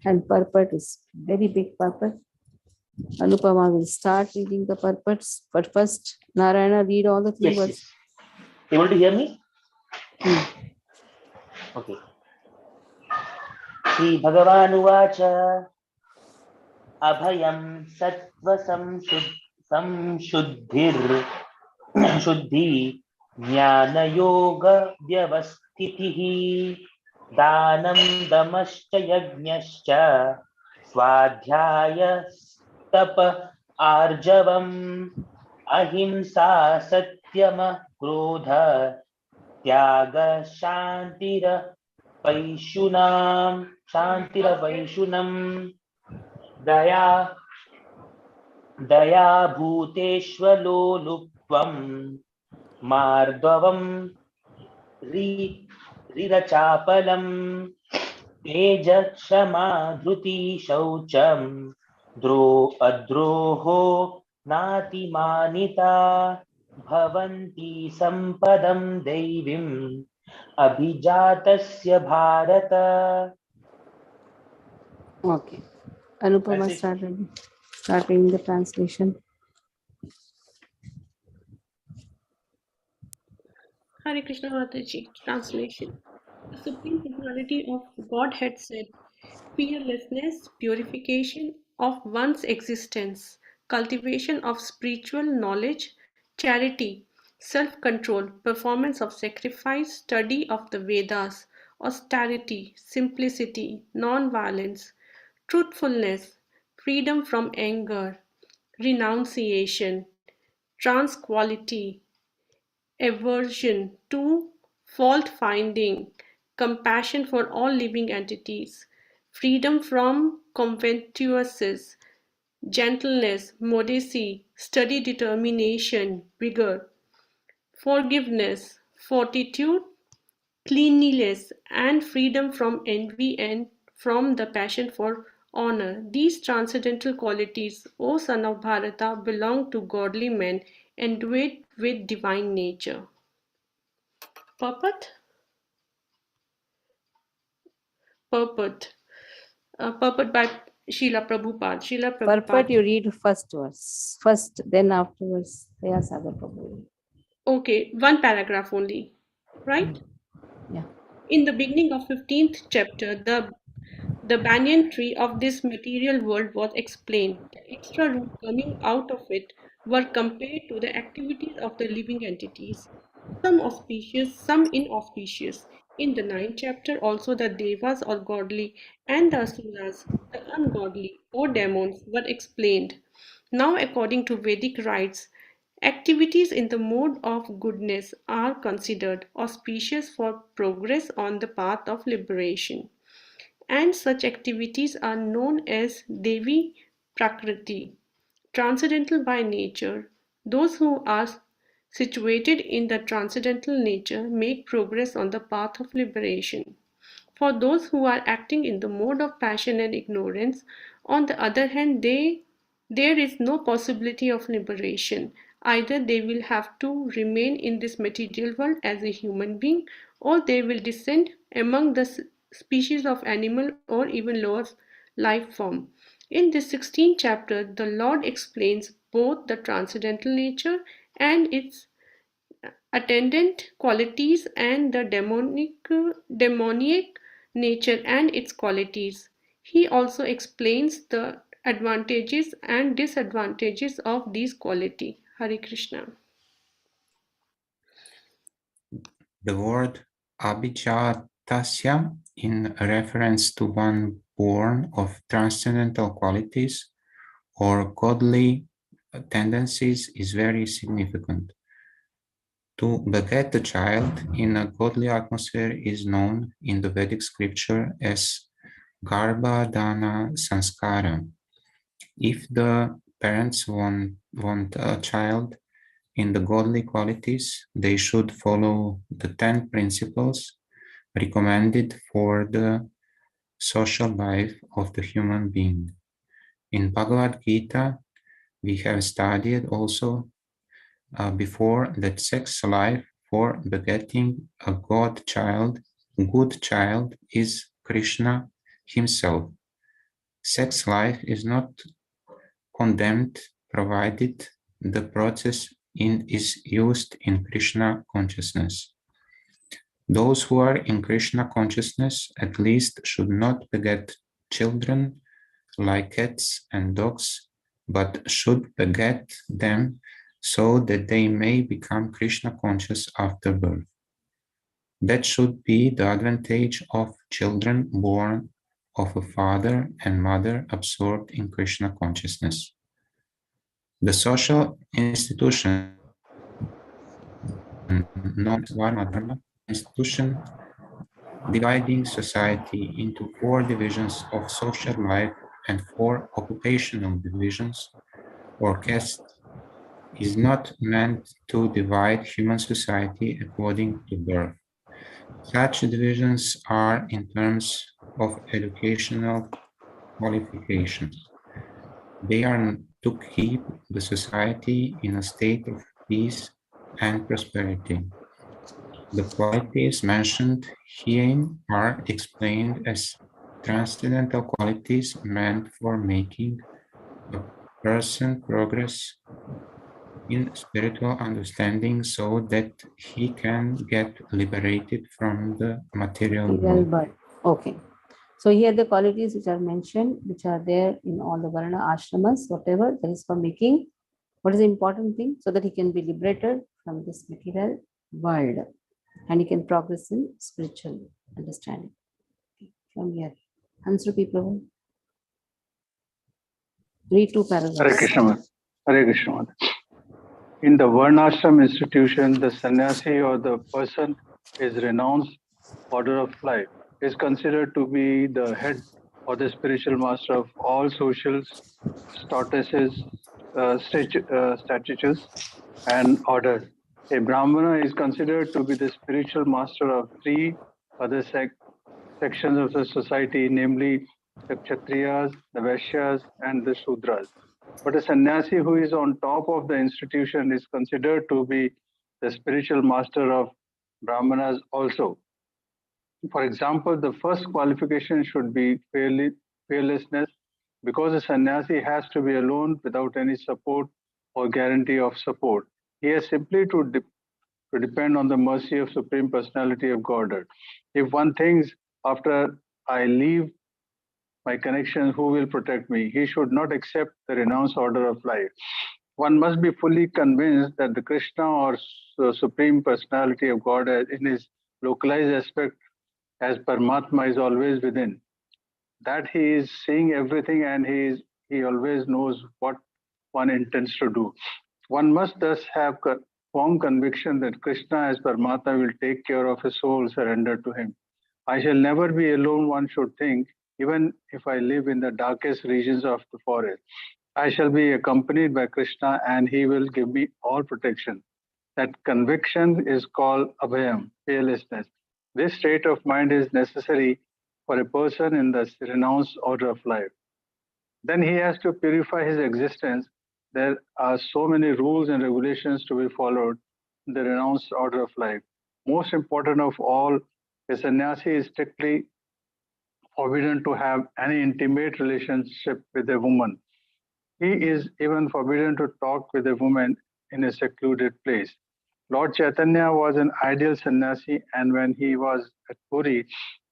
Speaker 1: And purport is very big purport. Anupama will start reading the purports. But first, Narayana, read all the three verses.
Speaker 2: Yes. Able to hear me? Okay. Shri Bhagavan Uvacha Abhayam Sattva Samshuddhir Shuddhi Jnana Yoga Vyavasthitihi Danam Damascha Yajnascha Swadhyaya Tapa Arjavam Ahimsa Satyama Krodha Tyaga Shantira Vaishunam Daya Bhuteshwalolupvam Mardhavam Rirachapalam Teja Kshama Dhruti Shaucham Adroho Natimanita Bhavanti Sampadam Devim Abhijatasya Bharata.
Speaker 1: Okay. Anupama starting the translation.
Speaker 3: Hare Krishna Mataji. Translation. The Supreme Personality of Godhead said, fearlessness, purification of one's existence, cultivation of spiritual knowledge, charity, self-control, performance of sacrifice, study of the Vedas, austerity, simplicity, non-violence, truthfulness, freedom from anger, renunciation, tranquility, aversion to fault finding, compassion for all living entities, freedom from covetousness, gentleness, modesty, steady determination, vigor, forgiveness, fortitude, cleanliness, and freedom from envy and from the passion for honor. These transcendental qualities, O son of Bharata, belong to godly men endued with divine nature. Purport? Purport. Purport by Srila Prabhupada. Srila
Speaker 1: Purport,
Speaker 3: Prabhupada.
Speaker 1: you read first verse. First, then afterwards, Daya Sagar Prabhu.
Speaker 3: Okay, one paragraph only, right?
Speaker 1: Yeah.
Speaker 3: In the beginning of 15th chapter, the banyan tree of this material world was explained. The extra root coming out of it were compared to the activities of the living entities, some auspicious, some inauspicious. In the ninth chapter, also the devas or godly and the asuras, the ungodly or demons, were explained. Now, according to Vedic rites, activities in the mode of goodness are considered auspicious for progress on the path of liberation, and such activities are known as Devi Prakriti, transcendental by nature. Those who are situated in the transcendental nature make progress on the path of liberation. For those who are acting in the mode of passion and ignorance, on the other hand, there is no possibility of liberation. Either they will have to remain in this material world as a human being, or they will descend among the species of animal or even lower life form. In this 16th chapter, the Lord explains both the transcendental nature and its attendant qualities and the demoniac nature and its qualities. He also explains the advantages and disadvantages of these qualities. Hare Krishna.
Speaker 4: The word abhijatasya, in reference to one born of transcendental qualities or godly tendencies, is very significant. To beget the child in a godly atmosphere is known in the Vedic scripture as Garbhadana Sanskara. If the parents want a child in the godly qualities, they should follow the 10 principles recommended for the social life of the human being. In Bhagavad Gita, we have studied also before that sex life for begetting a good child is Krishna himself. Sex life is not condemned provided the process is used in Krishna consciousness. Those who are in Krishna consciousness at least should not beget children like cats and dogs, but should beget them so that they may become Krishna conscious after birth. That should be the advantage of children born of a father and mother absorbed in Krishna consciousness. The social institution known as Varna Dharma, institution dividing society into 4 divisions of social life and 4 occupational divisions or castes, is not meant to divide human society according to birth. Such divisions are in terms of educational qualifications. They are to keep the society in a state of peace and prosperity. The qualities mentioned here are explained as transcendental qualities meant for making a person progress in spiritual understanding so that he can get liberated from the material world.
Speaker 1: But okay. So here the qualities which are mentioned, which are there in all the Varna ashramas, whatever, that is for making what is the important thing, so that he can be liberated from this material world and he can progress in spiritual understanding. From here, Hansrupi Prabhu, read 2
Speaker 5: Hare
Speaker 1: paragraphs.
Speaker 5: Krishna Maharaj. Hare Krishna Maharaj. In the Varnashram institution, the sannyasi or the person is renounced order of life is considered to be the head or the spiritual master of all social statuses, statutes and orders. A Brahmana is considered to be the spiritual master of 3 other sections of the society, namely the Kshatriyas, the Vaishyas, and the Shudras. But a sannyasi who is on top of the institution is considered to be the spiritual master of Brahmanas also. For example, the first qualification should be fearlessness, because a sannyasi has to be alone without any support or guarantee of support. He has simply to depend on the mercy of Supreme Personality of Godhead. If one thinks, after I leave my connection, who will protect me? He should not accept the renounced order of life. One must be fully convinced that the Krishna or Supreme Personality of God in his localized aspect as Paramatma is always within. That he is seeing everything and he always knows what one intends to do. One must thus have firm conviction that Krishna as Paramatma will take care of his soul surrendered to him. I shall never be alone, one should think, even if I live in the darkest regions of the forest. I shall be accompanied by Krishna and he will give me all protection. That conviction is called abhayam, fearlessness. This state of mind is necessary for a person in the renounced order of life. Then he has to purify his existence. There are so many rules and regulations to be followed in the renounced order of life. Most important of all, a sannyasi is strictly forbidden to have any intimate relationship with a woman. He is even forbidden to talk with a woman in a secluded place. Lord Chaitanya was an ideal sannyasi, and when he was at Puri,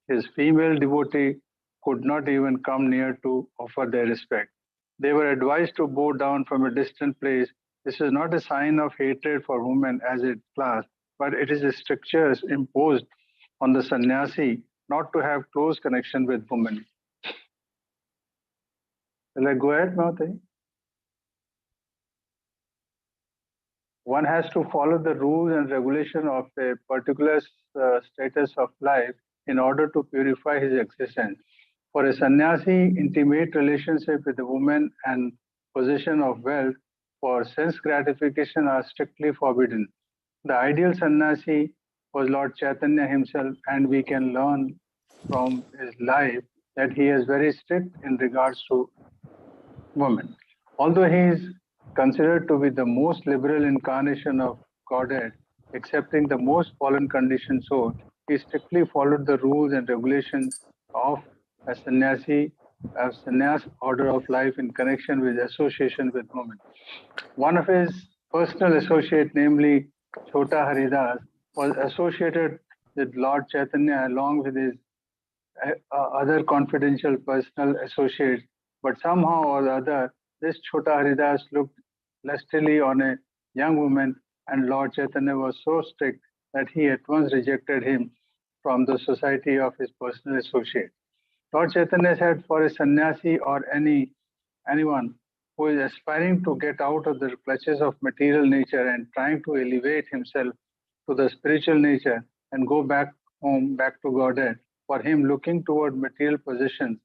Speaker 5: his female devotee could not even come near to offer their respect. They were advised to bow down from a distant place. This is not a sign of hatred for women as a class, but it is a stricture imposed on the sannyasi not to have close connection with women. Will I go ahead, Mataji? One has to follow the rules and regulation of a particular status of life in order to purify his existence. For a sannyasi, intimate relationship with a woman and possession of wealth for sense gratification are strictly forbidden. The ideal sannyasi was Lord Chaitanya himself, and we can learn from his life that he is very strict in regards to women. Although he is considered to be the most liberal incarnation of Godhead, accepting the most fallen conditioned soul, he strictly followed the rules and regulations of a sannyasi, a sannyas order of life in connection with association with women. One of his personal associates, namely Chota Haridas, was associated with Lord Chaitanya along with his other confidential personal associates, but somehow or other, this Chota Haridas looked lustily on a young woman, and Lord Chaitanya was so strict that he at once rejected him from the society of his personal associate. Lord Chaitanya said, for a sannyasi or anyone who is aspiring to get out of the clutches of material nature and trying to elevate himself to the spiritual nature and go back home, back to Godhead, for him looking toward material possessions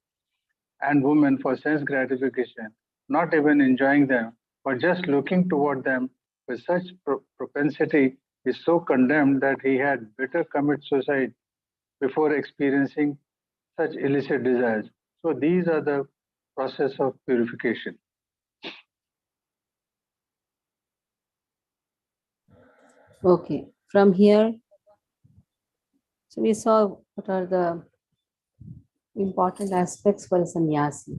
Speaker 5: and women for sense gratification, not even enjoying them, but just looking toward them with such propensity is so condemned that he had better commit suicide before experiencing such illicit desires. So these are the process of purification.
Speaker 1: Okay, from here, so we saw what are the important aspects for a sannyasi.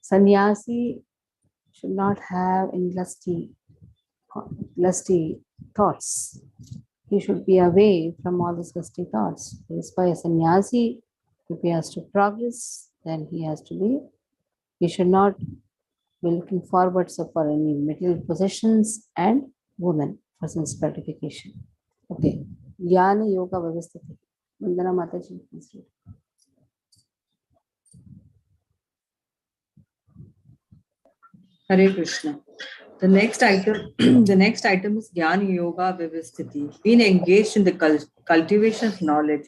Speaker 1: Sannyasi should not have any lusty thoughts. He should be away from all these lusty thoughts. That is why a sannyasi, if he has to progress, then he should not be looking forward for any material possessions and women for sense gratification. Okay. Jnana Yoga Vyavasthiti. Vandana Mataji, please read.
Speaker 6: Hare Krishna. The next item, the next item is Jnana Yoga Vivistiti. Being engaged in the cultivation of knowledge,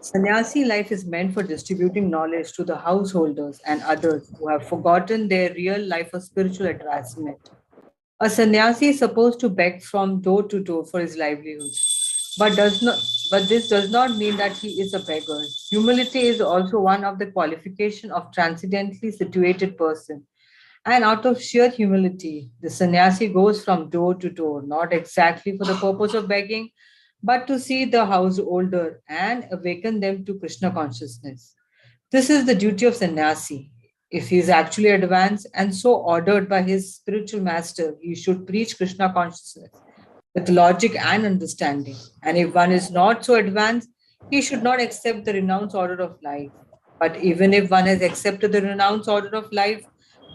Speaker 6: sannyasi life is meant for distributing knowledge to the householders and others who have forgotten their real life of spiritual advancement. A sannyasi is supposed to beg from door to door for his livelihood, but this does not mean that he is a beggar. Humility is also one of the qualifications of transcendently situated person. And out of sheer humility, the sannyasi goes from door to door, not exactly for the purpose of begging, but to see the householder and awaken them to Krishna consciousness. This is the duty of sannyasi. If he is actually advanced and so ordered by his spiritual master, he should preach Krishna consciousness with logic and understanding. And if one is not so advanced, he should not accept the renounced order of life. But even if one has accepted the renounced order of life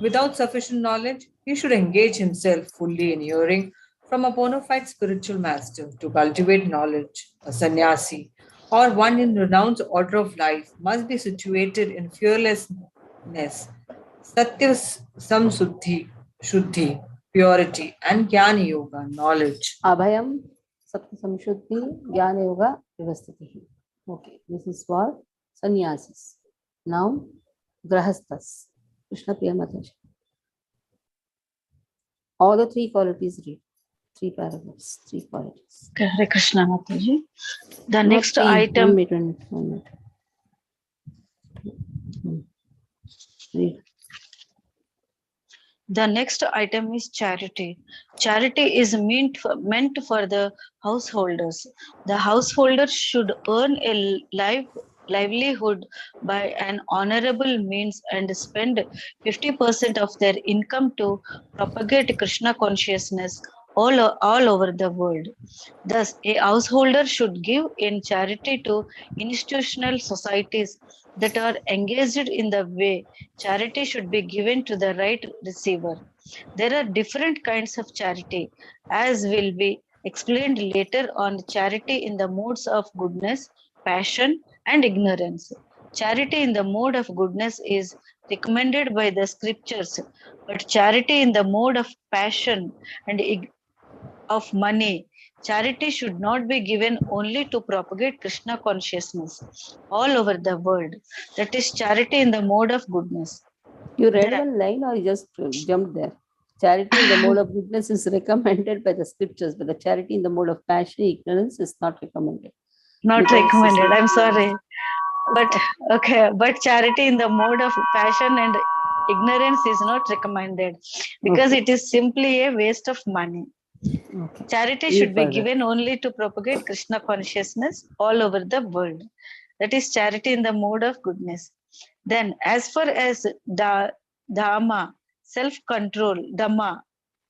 Speaker 6: without sufficient knowledge, he should engage himself fully in hearing from a bona fide spiritual master to cultivate knowledge. A sannyasi or one in renounced order of life must be situated in fearlessness, satya samsuddhi, shuddhi, purity, and jnana yoga, knowledge.
Speaker 1: Abhayam Sapta Samshuddhi Jnana Yoga Vivastiti. Okay, this is for sannyasis. Now, grahasthas. Krishna Priya Mataji. All the three qualities read. 3 paragraphs, 3 qualities.
Speaker 7: Hare Krishna Mataji. The
Speaker 1: No,
Speaker 7: next
Speaker 1: three.
Speaker 7: item.
Speaker 1: 1 minute. Read.
Speaker 7: The next item is charity. Charity is meant for the householders. The householder should earn a livelihood by an honorable means and spend 50% of their income to propagate Krishna consciousness all over the world. Thus, a householder should give in charity to institutional societies that are engaged in the way charity should be given to the right receiver. There are different kinds of charity, as will be explained later on. Charity in the modes of goodness, passion, and ignorance. Charity in the mode of goodness is recommended by the scriptures, but charity in the mode of passion and of money, charity should not be given only to propagate Krishna consciousness all over the world. That is charity in the mode of goodness.
Speaker 1: You read one line or you just jumped there? Charity in the mode of goodness is recommended by the scriptures, but the charity in the mode of passion, ignorance is not recommended.
Speaker 7: Not
Speaker 1: Because
Speaker 7: recommended, I'm sorry. But okay, but charity in the mode of passion and ignorance is not recommended because
Speaker 1: Okay.
Speaker 7: it is simply a waste of money.
Speaker 1: Okay.
Speaker 7: Charity
Speaker 1: Read
Speaker 7: should be
Speaker 1: further.
Speaker 7: given only to propagate Krishna consciousness all over the world. That is charity in the mode of goodness. Then, as far as Dhamma, self-control, Dhamma,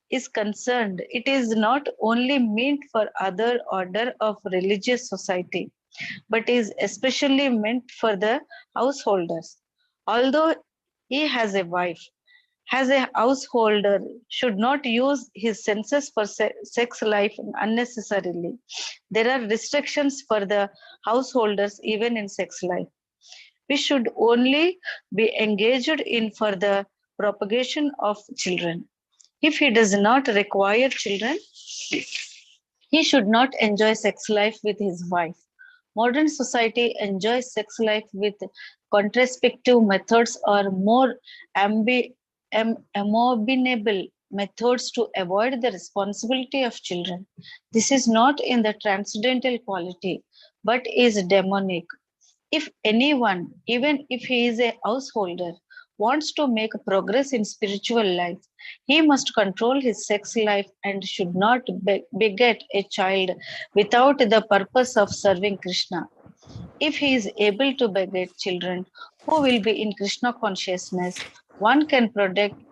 Speaker 7: is concerned, it is not only meant for other order of religious society, but is especially meant for the householders. Although he has a wife, as a householder should not use his senses for sex life unnecessarily. There are restrictions for the householders even in sex life. We should only be engaged in for the propagation of children. If he does not require children, he should not enjoy sex life with his wife. Modern society enjoys sex life with contraceptive methods or more abominable methods to avoid the responsibility of children. This is not in the transcendental quality, but is demonic. If anyone, even if he is a householder, wants to make progress in spiritual life, he must control his sex life and should not beget a child without the purpose of serving Krishna. If he is able to beget children who will be in Krishna consciousness, one can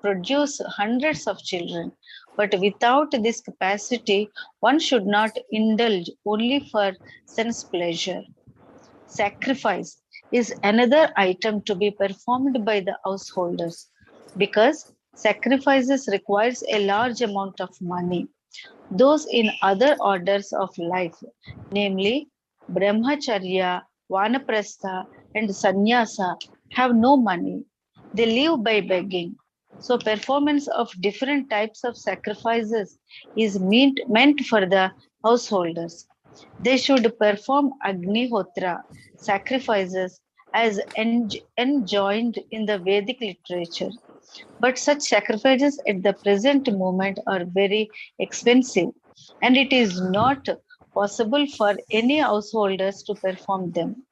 Speaker 7: produce hundreds of children. But without this capacity, one should not indulge only for sense pleasure. Sacrifice is another item to be performed by the householders because sacrifices requires a large amount of money. Those in other orders of life, namely brahmacharya, Vanaprastha, and Sannyasa have no money. They live by begging. So, performance of different types of sacrifices is meant for the householders. They should perform Agnihotra sacrifices as enjoined in the Vedic literature. But such sacrifices at the present moment are very expensive, and it is not possible for any householders to perform them.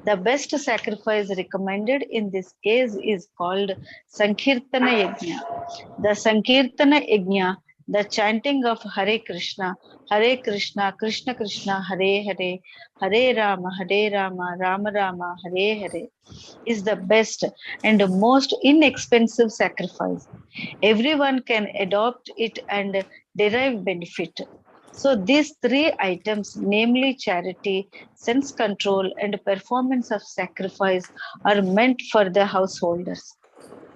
Speaker 7: The best sacrifice recommended in this case is called Sankirtana Yajna. The Sankirtana Yajna, the chanting of Hare Krishna, Krishna Krishna, Hare Hare, Hare Rama, Rama Rama, Hare Hare, is the best and most inexpensive sacrifice. Everyone can adopt it and derive benefit. So these three items, namely charity, sense control, and performance of sacrifice, are meant for the householders.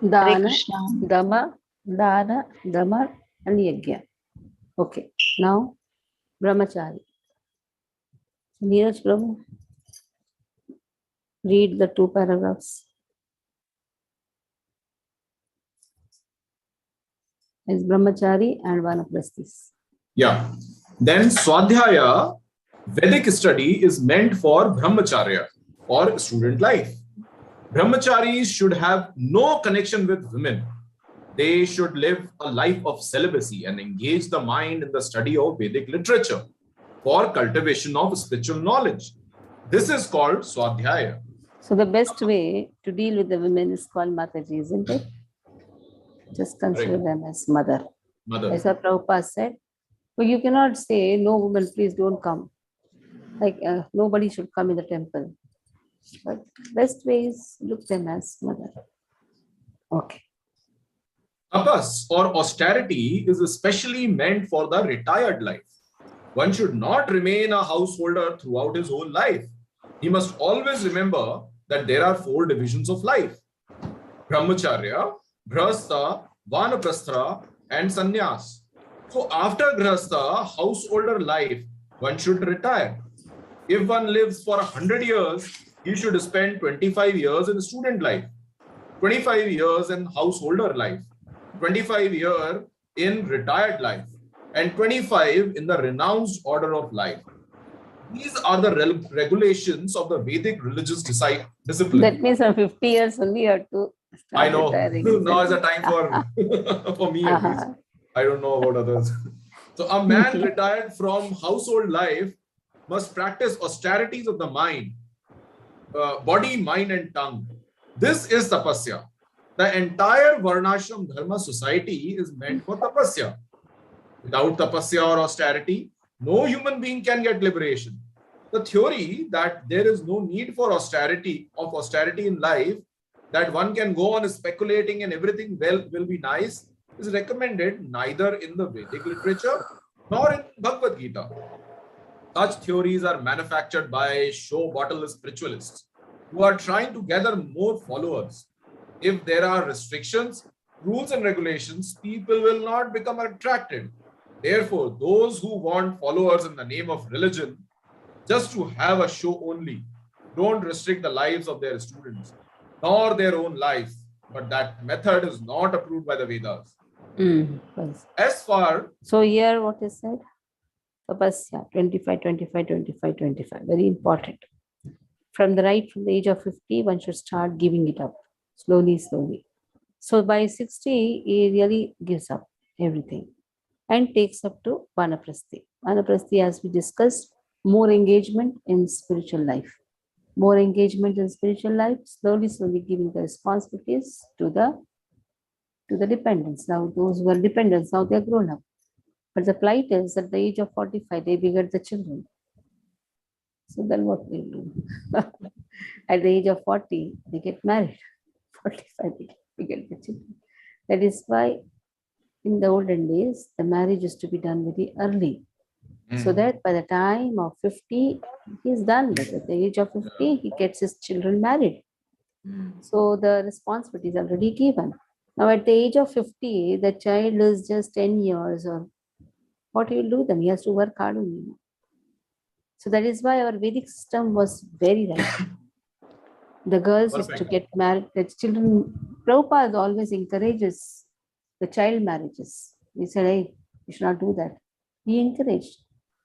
Speaker 7: Hare
Speaker 1: Dana,
Speaker 7: Krishna.
Speaker 1: Dana, Dama, and Yajna. Okay, now Brahmachari. Neeraj Prabhu, read the 2 paragraphs. It's Brahmachari and Vanaprasthis.
Speaker 8: Yeah. Then Swadhyaya, Vedic study, is meant for Brahmacharya or student life. Brahmacharis should have no connection with women. They should live a life of celibacy and engage the mind in the study of Vedic literature for cultivation of spiritual knowledge. This is called Swadhyaya.
Speaker 1: So the best way to deal with the women is called Mataji, isn't it? Just consider them as mother. As Prabhupada said, well, you cannot say, no woman, please don't come. Like nobody should come in the temple. But best way is look them as mother. Okay.
Speaker 8: Tapas or austerity is especially meant for the retired life. One should not remain a householder throughout his whole life. He must always remember that there are 4 divisions of life: Brahmacharya, Grihastha, Vanaprastha, and Sannyas. So after Grihastha, householder life, one should retire. If one lives for 100 years, he should spend 25 years in student life, 25 years in householder life, 25 years in retired life, and 25 in the renounced order of life. These are the regulations of the Vedic religious discipline.
Speaker 1: That means for 50 years only you have to start
Speaker 8: I know.
Speaker 1: retiring.
Speaker 8: Now is the time for me at least. I don't know about others. So a man retired from household life must practice austerities of the mind, body, mind, and tongue. This is tapasya. The entire Varnashram Dharma society is meant for tapasya. Without tapasya or austerity, no human being can get liberation. The theory that there is no need for austerity in life, that one can go on speculating and everything will be nice, is recommended neither in the Vedic literature nor in Bhagavad Gita. Such theories are manufactured by show bottle spiritualists who are trying to gather more followers. If there are restrictions, rules, and regulations, people will not become attracted. Therefore, those who want followers in the name of religion, just to have a show only, don't restrict the lives of their students, nor their own lives. But that method is not approved by the Vedas. As far...
Speaker 1: So here what is said? Tapasya, 25, 25, 25, 25. Very important. From the age of 50, one should start giving it up. Slowly, slowly. So by 60, he really gives up everything and takes up to Vanaprasthi. Vanaprasthi, as we discussed, more engagement in spiritual life. More engagement in spiritual life, slowly, slowly giving the responsibilities to the dependents. Now, those who are dependents, now they are grown up. But the plight is at the age of 45, they beget the children. So then what will do? At the age of 40, they get married. 45, they get the children. That is why in the olden days, the marriage is to be done very early. So that by the time of 50, he is done with it. At the age of 50, he gets his children married. So the responsibility is already given. Now at the age of 50, the child is just 10 years or what he will do then? He has to work hard only. So that is why our Vedic system was very right. The girls used to
Speaker 8: Perfect.
Speaker 1: get married, the children, Prabhupada always encourages the child marriages. He said, hey, you should not do that. He encouraged.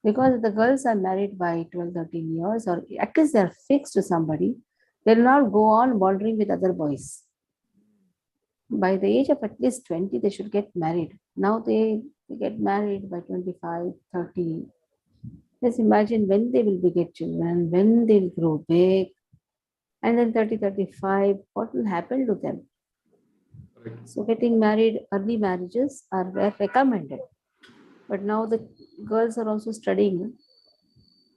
Speaker 1: Because the girls are married by 12, 13 years, or at least they're fixed to somebody, they'll not go on wandering with other boys. By the age of at least 20, they should get married. Now they get married by 25, 30. Just imagine when they will get children, when they will grow big, and then 30, 35, what will happen to them?
Speaker 8: Correct.
Speaker 1: So getting married, early marriages are recommended. But now the girls are also studying.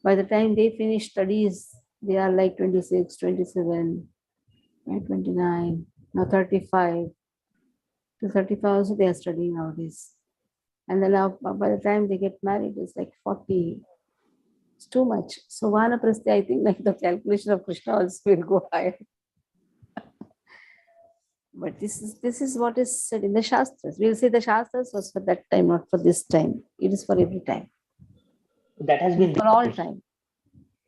Speaker 1: By the time they finish studies, they are like 26, 27, 29, now 35. To 35 also they are studying nowadays. And then now, by the time they get married, it's like 40. It's too much. So Vanaprastha, I think like the calculation of Krishna also will go higher. But this is what is said in the Shastras. We'll say the Shastras was for that time, not for this time. It is for every time.
Speaker 2: That has been
Speaker 1: For all time.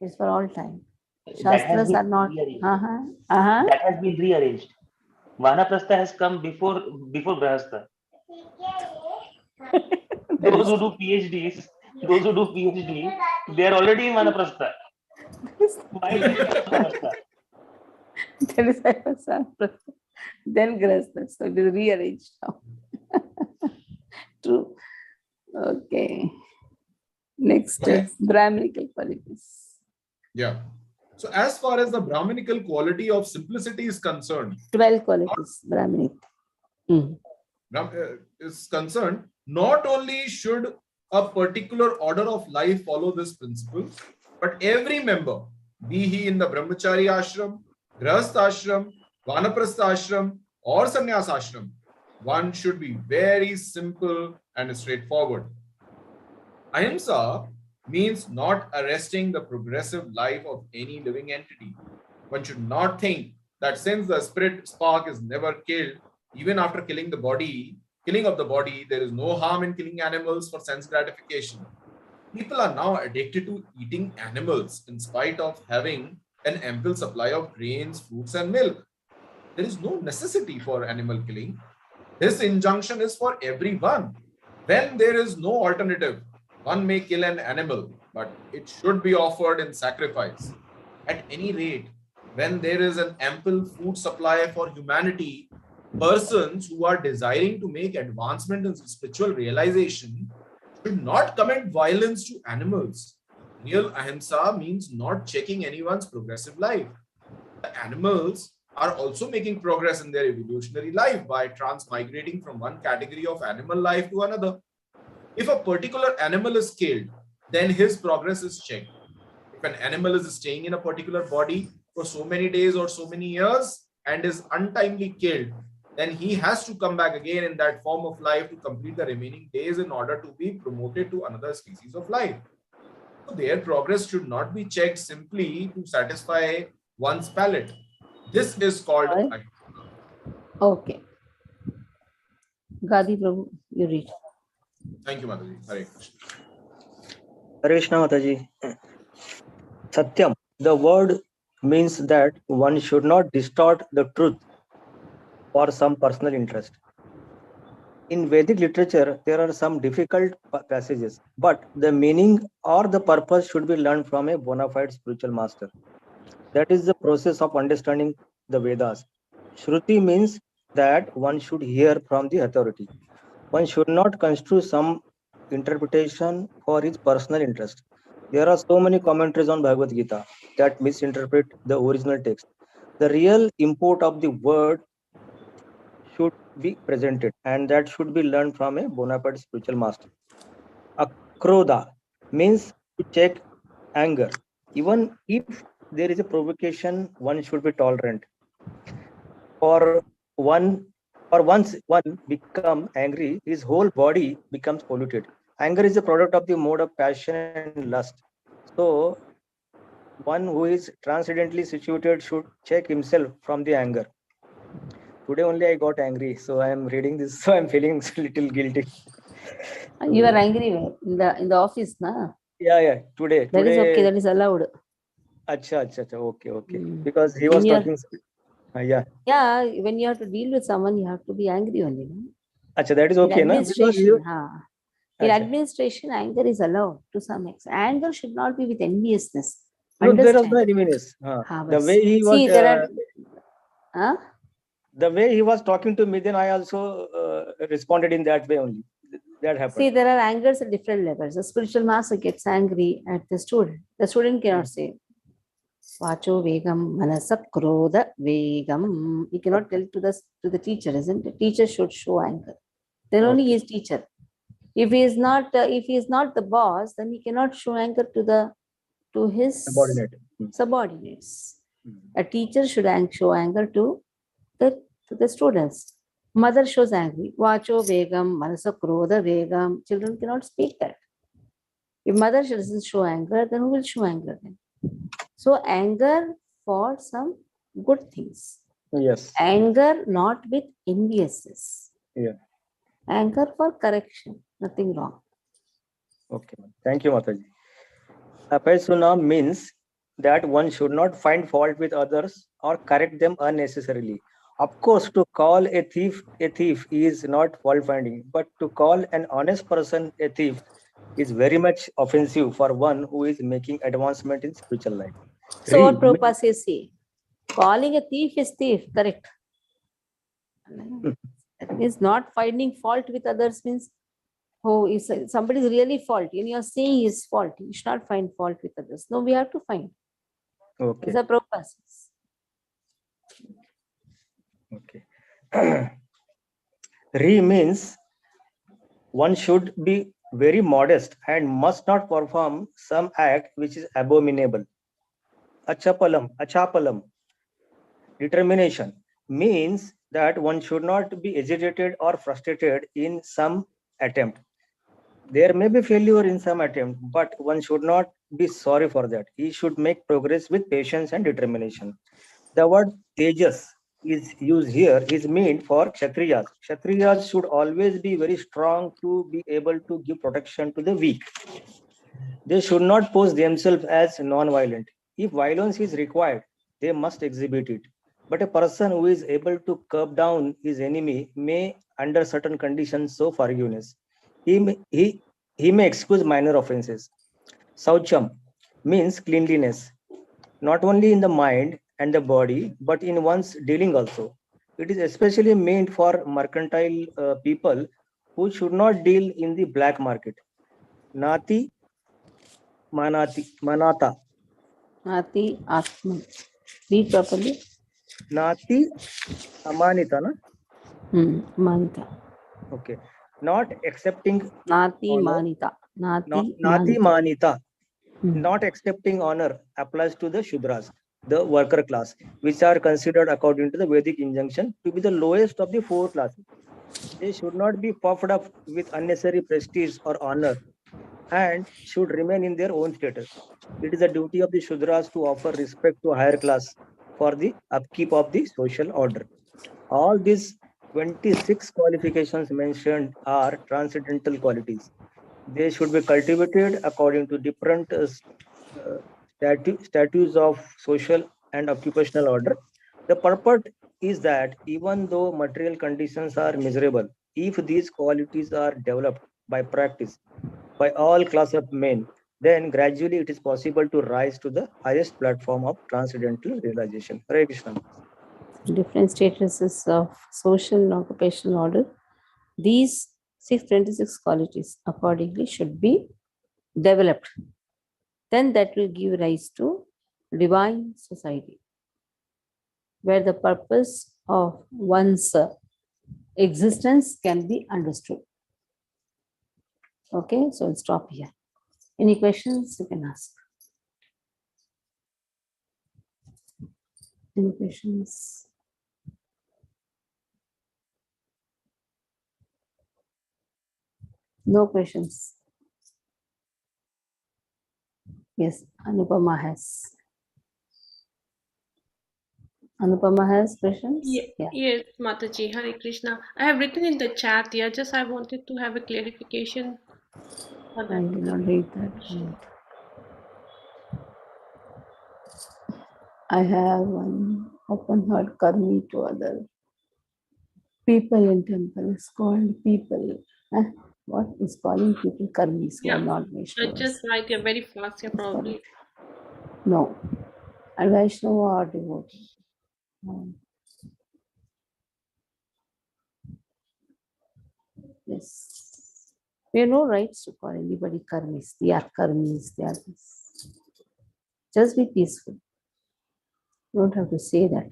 Speaker 1: It's for all time.
Speaker 2: that has
Speaker 1: Shastras
Speaker 2: been
Speaker 1: are not.
Speaker 2: rearranged.
Speaker 1: That
Speaker 2: That has been rearranged. Vanaprastha has come before Grahastha. Those who do PhDs, they are already in Vanaprastha. Why Grahastha?
Speaker 1: That is why was Vanaprastha. Then Grahastha. So it is rearranged now. True. Okay. Next
Speaker 8: Okay.
Speaker 1: is Brahminical qualities.
Speaker 8: Yeah. So as far as the Brahminical quality of simplicity is concerned,
Speaker 1: 12 qualities, Brahminic.
Speaker 8: Is concerned, not only should a particular order of life follow this principle, but every member, be he in the Brahmachari ashram, Grahastha ashram, Vanaprastha ashram, or Sannyas ashram, one should be very simple and straightforward. Ahimsa means not arresting the progressive life of any living entity. One should not think that since the spirit spark is never killed, even after killing of the body, there is no harm in killing animals for sense gratification. People are now addicted to eating animals in spite of having an ample supply of grains, fruits, and milk. There is no necessity for animal killing. This injunction is for everyone. When there is no alternative, one may kill an animal, but it should be offered in sacrifice. At any rate, when there is an ample food supply for humanity, persons who are desiring to make advancement in spiritual realization should not commit violence to animals. Real ahimsa means not checking anyone's progressive life. The animals are also making progress in their evolutionary life by transmigrating from one category of animal life to another. If a particular animal is killed, then his progress is checked. If an animal is staying in a particular body for so many days or so many years and is untimely killed, then he has to come back again in that form of life to complete the remaining days in order to be promoted to another species of life. So their progress should not be checked simply to satisfy one's palate. This is called ahimsa.
Speaker 1: Okay. Gadi Prabhu, you read.
Speaker 8: Thank you, Mataji. Hare Krishna.
Speaker 9: Hare Krishna, Mataji. Satyam, the word means that one should not distort the truth for some personal interest. In Vedic literature, there are some difficult passages, but the meaning or the purpose should be learned from a bona fide spiritual master. That is the process of understanding the Vedas. Shruti means that one should hear from the authority. One should not construe some interpretation for his personal interest. There are so many commentaries on Bhagavad Gita that misinterpret the original text. The real import of the word should be presented, and that should be learned from a bona fide spiritual master. Akrodha means to check anger. Even if there is a provocation, one should be tolerant. Or once one become angry, his whole body becomes polluted. Anger is a product of the mode of passion and lust. So one who is transcendently situated should check himself from the anger. Today only I got angry, so I am reading this, so I am feeling a little guilty.
Speaker 1: You are angry in the office, na?
Speaker 9: Yeah. Today.
Speaker 1: That is okay. That is allowed.
Speaker 9: Acha. Okay. Because he was
Speaker 1: When you're-
Speaker 9: talking. Yeah.
Speaker 1: Yeah, when you have to deal with someone, you have to be angry only. No?
Speaker 9: Acha, that is
Speaker 1: In
Speaker 9: okay, na? Because
Speaker 1: administration,
Speaker 9: you.
Speaker 1: in
Speaker 9: Acha.
Speaker 1: administration, anger is allowed to some extent. Anger should not be with enviousness.
Speaker 9: No, there was
Speaker 1: Understand.
Speaker 9: no enviness. The
Speaker 1: but
Speaker 9: way he was.
Speaker 1: see, there are.
Speaker 9: The way he was talking to me, then I also responded in that way only. That happened.
Speaker 1: See, there are angers at different levels. The spiritual master gets angry at the student. The student cannot say, Vacho Vegam Manasa Krodha Vegam. He cannot tell to the teacher, isn't it? Teacher should show anger. Then only he is teacher. If he is not the boss, then he cannot show anger to his subordinates. A teacher should show anger to the students. Mother shows angry. Vacho Vegam Manasa Krodha Vegam. Children cannot speak that. If mother doesn't show anger, then who will show anger then? So anger for some good things.
Speaker 9: Yes.
Speaker 1: Anger not with enviousness.
Speaker 9: Yeah.
Speaker 1: Anger for correction. Nothing wrong.
Speaker 9: Okay. Thank you, Mataji. Apaisuna means that one should not find fault with others or correct them unnecessarily. Of course, to call a thief is not fault finding, but to call an honest person a thief is very much offensive for one who is making advancement in spiritual life.
Speaker 1: So what Prabhupada says, see, calling a thief is thief, correct. That means not finding fault with others means, if somebody is really faulty and you are saying he is faulty, you should not find fault with others. No, we have to find.
Speaker 9: Okay.
Speaker 1: It's a Prabhupada says.
Speaker 9: Okay. Re means one should be very modest and must not perform some act which is abominable. Achapalam. Determination means that one should not be agitated or frustrated in some attempt. There may be failure in some attempt, but one should not be sorry for that. He should make progress with patience and determination. The word tejas is used here is meant for Kshatriyas. Kshatriyas should always be very strong to be able to give protection to the weak. They should not pose themselves as non-violent. If violence is required, they must exhibit it. But a person who is able to curb down his enemy may, under certain conditions, show forgiveness. He may excuse minor offenses. Saucham means cleanliness, not only in the mind and the body, but in one's dealing also. It is especially meant for mercantile people who should not deal in the black market. Nati Manata.
Speaker 1: Nati Atman. Read properly.
Speaker 9: Nati Amanita, na?
Speaker 1: Manita.
Speaker 9: Okay. Not accepting
Speaker 1: Nati
Speaker 9: honor.
Speaker 1: Manita.
Speaker 9: Nati Manita. Not accepting honor applies to the Shudras, the worker class, which are considered according to the Vedic injunction to be the lowest of the four classes. They should not be puffed up with unnecessary prestige or honor and should remain in their own status. It is the duty of the Shudras to offer respect to a higher class for the upkeep of the social order. All these 26 qualifications mentioned are transcendental qualities. They should be cultivated according to different statutes of social and occupational order. The purport is that even though material conditions are miserable, if these qualities are developed by practice by all class of men, then gradually it is possible to rise to the highest platform of transcendental realization. Hare Krishna.
Speaker 1: Different statuses of social and occupational order. These 626 qualities accordingly should be developed. Then that will give rise to divine society, where the purpose of one's existence can be understood. Okay, so I'll stop here. Any questions you can ask? Any questions? No questions. Yes, Anupama has. Anupama has questions?
Speaker 3: Yeah. Yes, Mataji, Hare Krishna. I have written in the chat here, just I wanted to have a clarification.
Speaker 1: I did not read that. I have one open heart karmi to other people in temple is called people. What is calling people karmis who are not Vaishnavas?
Speaker 3: Just right, you're very fast, yeah, probably.
Speaker 1: No. And Vaishnava or devotee. No. Yes. We have no rights to call anybody karmis. They are karmis. They are this. Just be peaceful. You don't have to say that.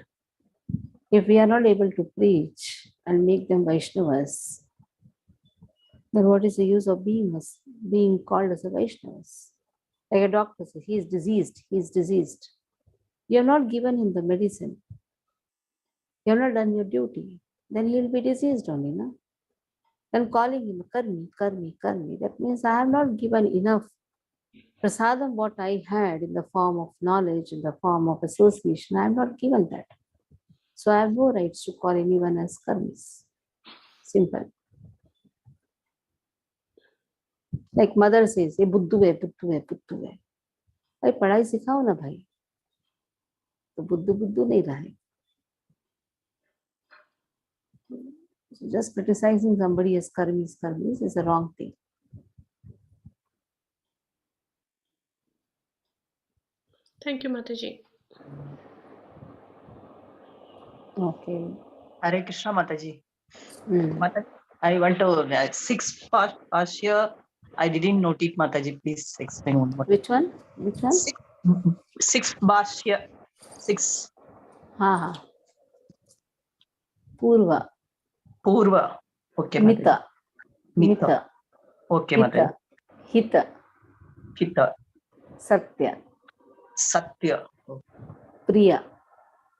Speaker 1: If we are not able to preach and make them Vaishnavas, then what is the use of being called as a Vaishnavas? Like a doctor says, he is diseased, he is diseased. You have not given him the medicine. You have not done your duty. Then he will be diseased only, no? Then calling him karmi, karmi, karmi, that means I have not given enough prasadam what I had in the form of knowledge, in the form of association. I have not given that. So I have no rights to call anyone as karmis. Simple. Like mother says, ये बुद्धू है, बुद्धू है, बुद्धू है. भाई पढ़ाई सिखाओ ना भाई. तो बुद्धू बुद्धू नहीं रहा है. So just criticizing somebody as karmis is a wrong thing.
Speaker 3: Thank you, Mataji.
Speaker 1: Okay.
Speaker 10: Hare Krishna, Mataji. Mataji, I want to six past here. I didn't note it, Mataji. Please explain one more.
Speaker 1: Which one? Which one?
Speaker 10: Six bars here. Six.
Speaker 1: Ha. Purva.
Speaker 10: Purva. Okay,
Speaker 1: Mita. Mita.
Speaker 10: Okay, Mataji.
Speaker 1: Hita.
Speaker 10: Hita.
Speaker 1: Satya.
Speaker 10: Satya.
Speaker 1: Priya.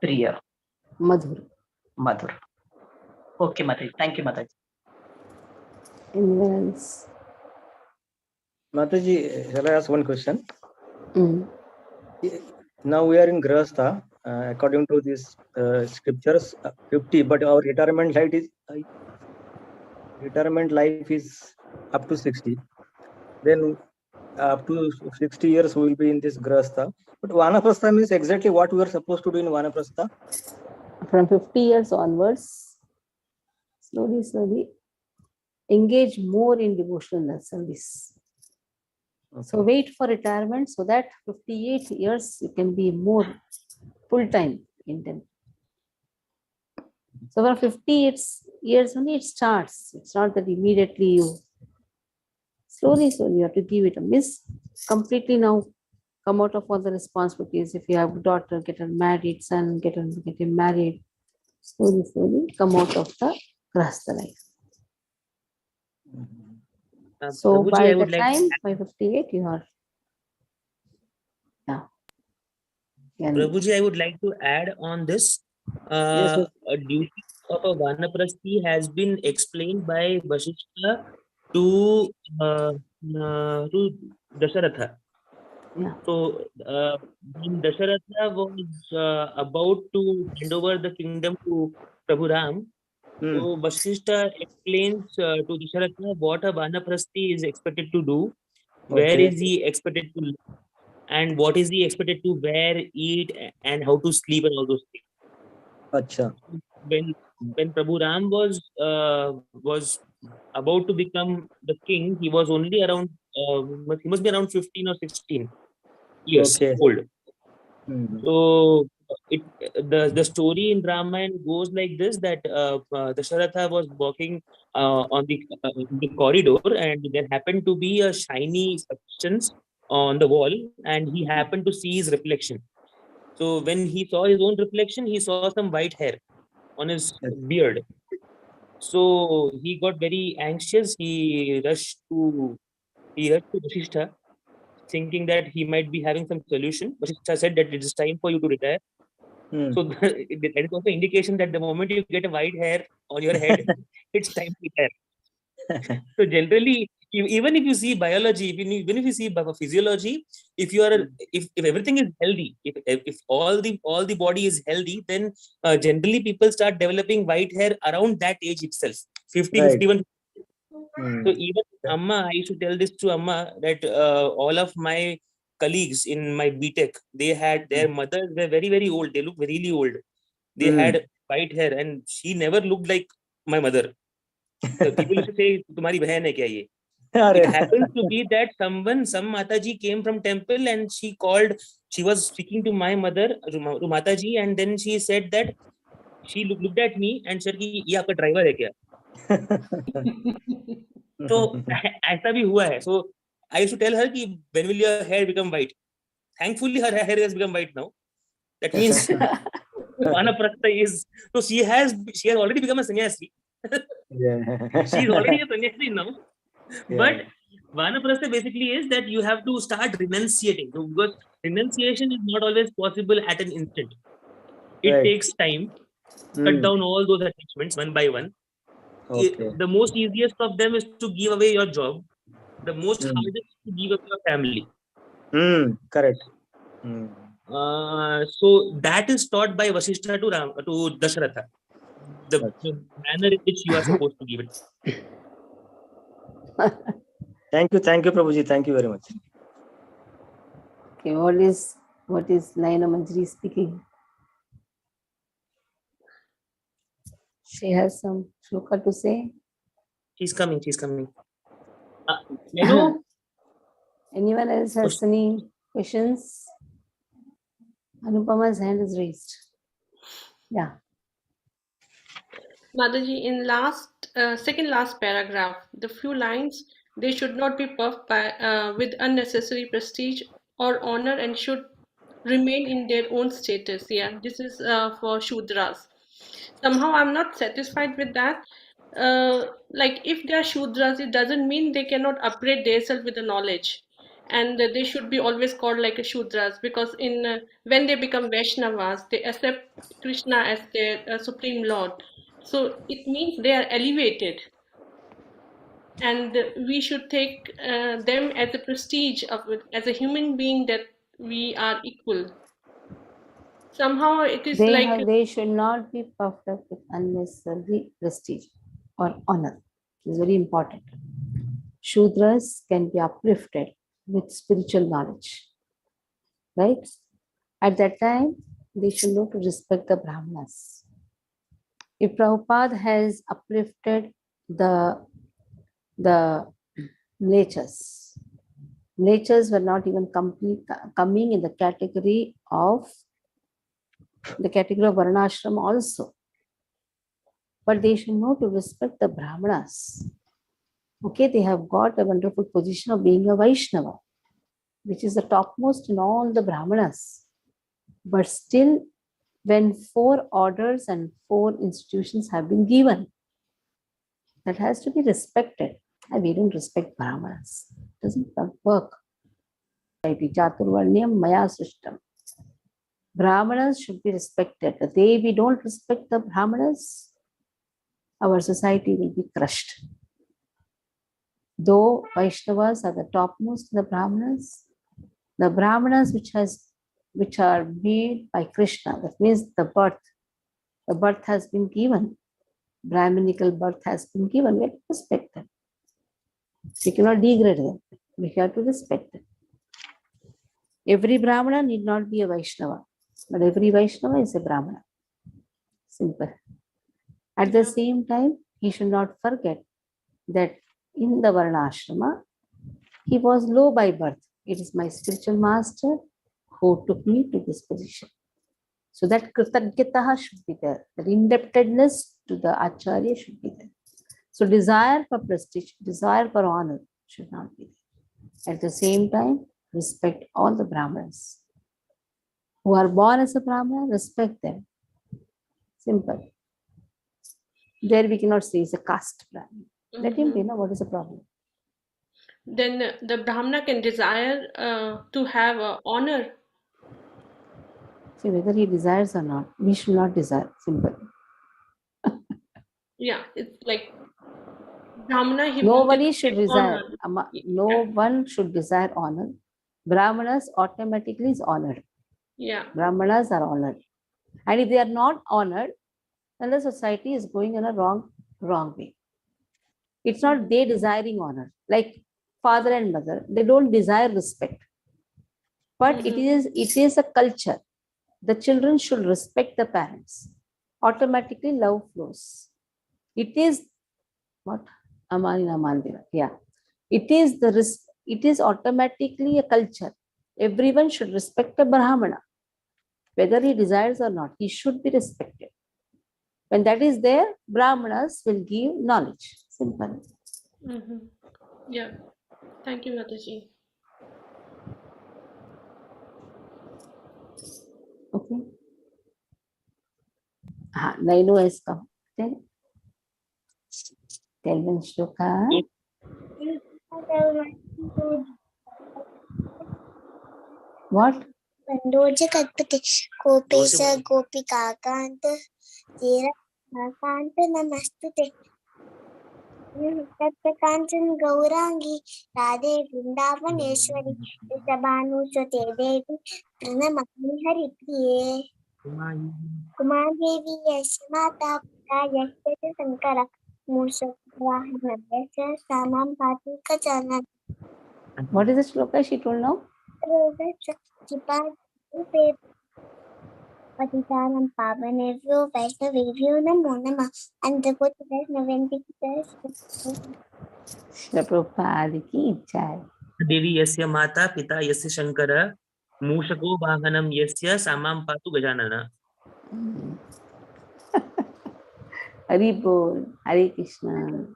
Speaker 10: Priya.
Speaker 1: Madhur.
Speaker 10: Madhur. Okay, Mataji. Thank you, Mataji.
Speaker 1: Anyone else?
Speaker 9: Mataji, shall I ask one question? Now we are in Grahastha, according to these scriptures, 50, but our retirement life is up to 60. Then up to 60 years we will be in this Grahastha. But Vanaprastha means exactly what we are supposed to do in Vanaprastha.
Speaker 1: From 50 years onwards, slowly, engage more in devotional service. Okay. So wait for retirement so that 58 years you can be more full-time in them. So from 50 years only it starts. It's not that immediately you slowly you have to give it a miss. Completely now come out of all the responsibilities. If you have a daughter, get her married, son, get him married. Slowly come out of the grahastha life. So by the time, by 58, you are,
Speaker 11: Prabhuji, I would like to add on this.
Speaker 9: Yes.
Speaker 11: A duty of a Vanaprasthi has been explained by Vasishtha to Dasharatha.
Speaker 1: Yeah.
Speaker 11: So when Dasharatha was about to hand over the kingdom to Prabhu Ram, so Vasishtha explains to Dasharatha what a Vanaprasthi is expected to do, where is he expected to live, and what is he expected to wear, eat, and how to sleep, and all those things.
Speaker 9: Achha.
Speaker 11: When Prabhu Ram was about to become the king, he was only around he must be around 15 or 16 years old. So the story in Ramayana goes like this, that Dasharatha was walking on the corridor, and there happened to be a shiny substance on the wall, and he happened to see his reflection. So when he saw his own reflection, he saw some white hair on his beard. So he got very anxious. He rushed to Vasishtha, thinking that he might be having some solution. Vasishtha said that it is time for you to retire. So that is also indication that the moment you get a white hair on your head, it's time to retire. So generally, even if you see biology, even if you see physiology, if everything is healthy, if all the body is healthy, then generally people start developing white hair around that age itself, 50,
Speaker 9: right.
Speaker 11: 51. So even Amma, I used to tell this to Amma that all of my colleagues in my BTech, they had their mothers were very, very old. They looked really old. They had white hair, and she never looked like my mother. So people used to say, "Tumhari behan hai kya ye?" It happens to be that some Mataji came from temple and she was speaking to my mother, to Mataji, and then she said that she looked at me and said, "Ki, ye aapka driver hai kya?" So ऐसा भी हुआ है. So I used to tell her कि when will your hair become white? Thankfully, her hair has become white now. That means Vanaprastha is, so she has already become a sannyasi. She is already a sannyasi now. But Vanaprastha basically is that you have to start renunciating. So because renunciation is not always possible at an instant. It takes time. Cut down all those attachments one by one. The most easiest of them is to give away your job. The most hardest is to give up your family.
Speaker 9: Correct.
Speaker 11: So that is taught by Vasishtha to Dasharatha. The manner in which you are supposed to give it.
Speaker 9: Thank you, Prabhuji. Thank you very much.
Speaker 1: Okay, what is Naina Manjari speaking? She has some shloka to say.
Speaker 11: She's coming. You know,
Speaker 1: anyone else has any questions? Anupama's hand is raised. Yeah.
Speaker 3: Mataji, in second last paragraph, the few lines, they should not be puffed by with unnecessary prestige or honor and should remain in their own status. Yeah, this is for Shudras. Somehow I'm not satisfied with that. Like if they are Shudras, it doesn't mean they cannot upgrade themselves with the knowledge. And they should be always called like a Shudras, because when they become Vaishnavas, they accept Krishna as their Supreme Lord. So it means they are elevated. And we should take them as a prestige as a human being, that we are equal. Somehow it is
Speaker 1: they should not be puffed up with unnecessary prestige or honor. It is very important. Shudras can be uplifted with spiritual knowledge. Right? At that time, they should know to respect the Brahmanas. If Prabhupada has uplifted the natures were not even coming in the category of Varnashram also. But they should know to respect the Brahmanas. Okay, they have got a wonderful position of being a Vaishnava, which is the topmost in all the Brahmanas. But still, when 4 orders and 4 institutions have been given, that has to be respected. And we don't respect Brahmanas. It doesn't work. Chaturvarnyam maya srishtam. Brahmanas should be respected. The day we don't respect the Brahmanas, our society will be crushed. Though Vaishnavas are the topmost in the Brahmanas which are made by Krishna, that means the birth has been given. Brahminical birth has been given. We have to respect them. We cannot degrade them. We have to respect them. Every Brahmana need not be a Vaishnava, but every Vaishnava is a Brahmana. Simple. At the same time, he should not forget that in the Varnashrama, he was low by birth. It is my spiritual master who took me to this position. So that Kritagataha should be there. That indebtedness to the Acharya should be there. So desire for prestige, desire for honor should not be there. At the same time, respect all the Brahmanas. Who are born as a Brahmana, respect them. Simple. There we cannot say it's a caste Brahmana. Let him be, what is the problem?
Speaker 3: Then the Brahmana can desire to have honor.
Speaker 1: See, whether he desires or not, we should not desire. Simple.
Speaker 3: Yeah, it's like Brahmana.
Speaker 1: Nobody should desire. No one should desire honor. Brahmanas automatically is honored.
Speaker 3: Yeah.
Speaker 1: Brahmanas are honored. And if they are not honored, then the society is going in a wrong way. It's not they desiring honor. Like father and mother, they don't desire respect. But it is a culture. The children should respect the parents. Automatically love flows. It is what? Amanina Mandira. Yeah. It is automatically a culture. Everyone should respect a Brahmana. Whether he desires or not, he should be respected. When that is there, Brahmanas will give knowledge. Simple.
Speaker 3: Yeah. Thank you, Mataji.
Speaker 1: Okay. Nainu has come. Tell me, Shloka. What?
Speaker 12: Pandoja Katpati Kopesa Gopika Kanta Jera Kanta Namastute Tatkanchan Gaurangi Radhe Vrindavaneshwari Sabhanu Sote Devi Pranamani Haripriye Kumadevi Yasmata Yashya Sankara Musa Vahana Yasya Samam Patu Kachana.
Speaker 1: What is the shloka she told now?
Speaker 12: Patitanam Pavanevyo Vaishnavevyo Namo Namah and the Buddha
Speaker 1: Prabhupada ki jai.
Speaker 11: Devi yasya mata pita yasya shankara mushako vahanam yasya samam patu gajanana.
Speaker 1: Hari Bol, Hare Krishna.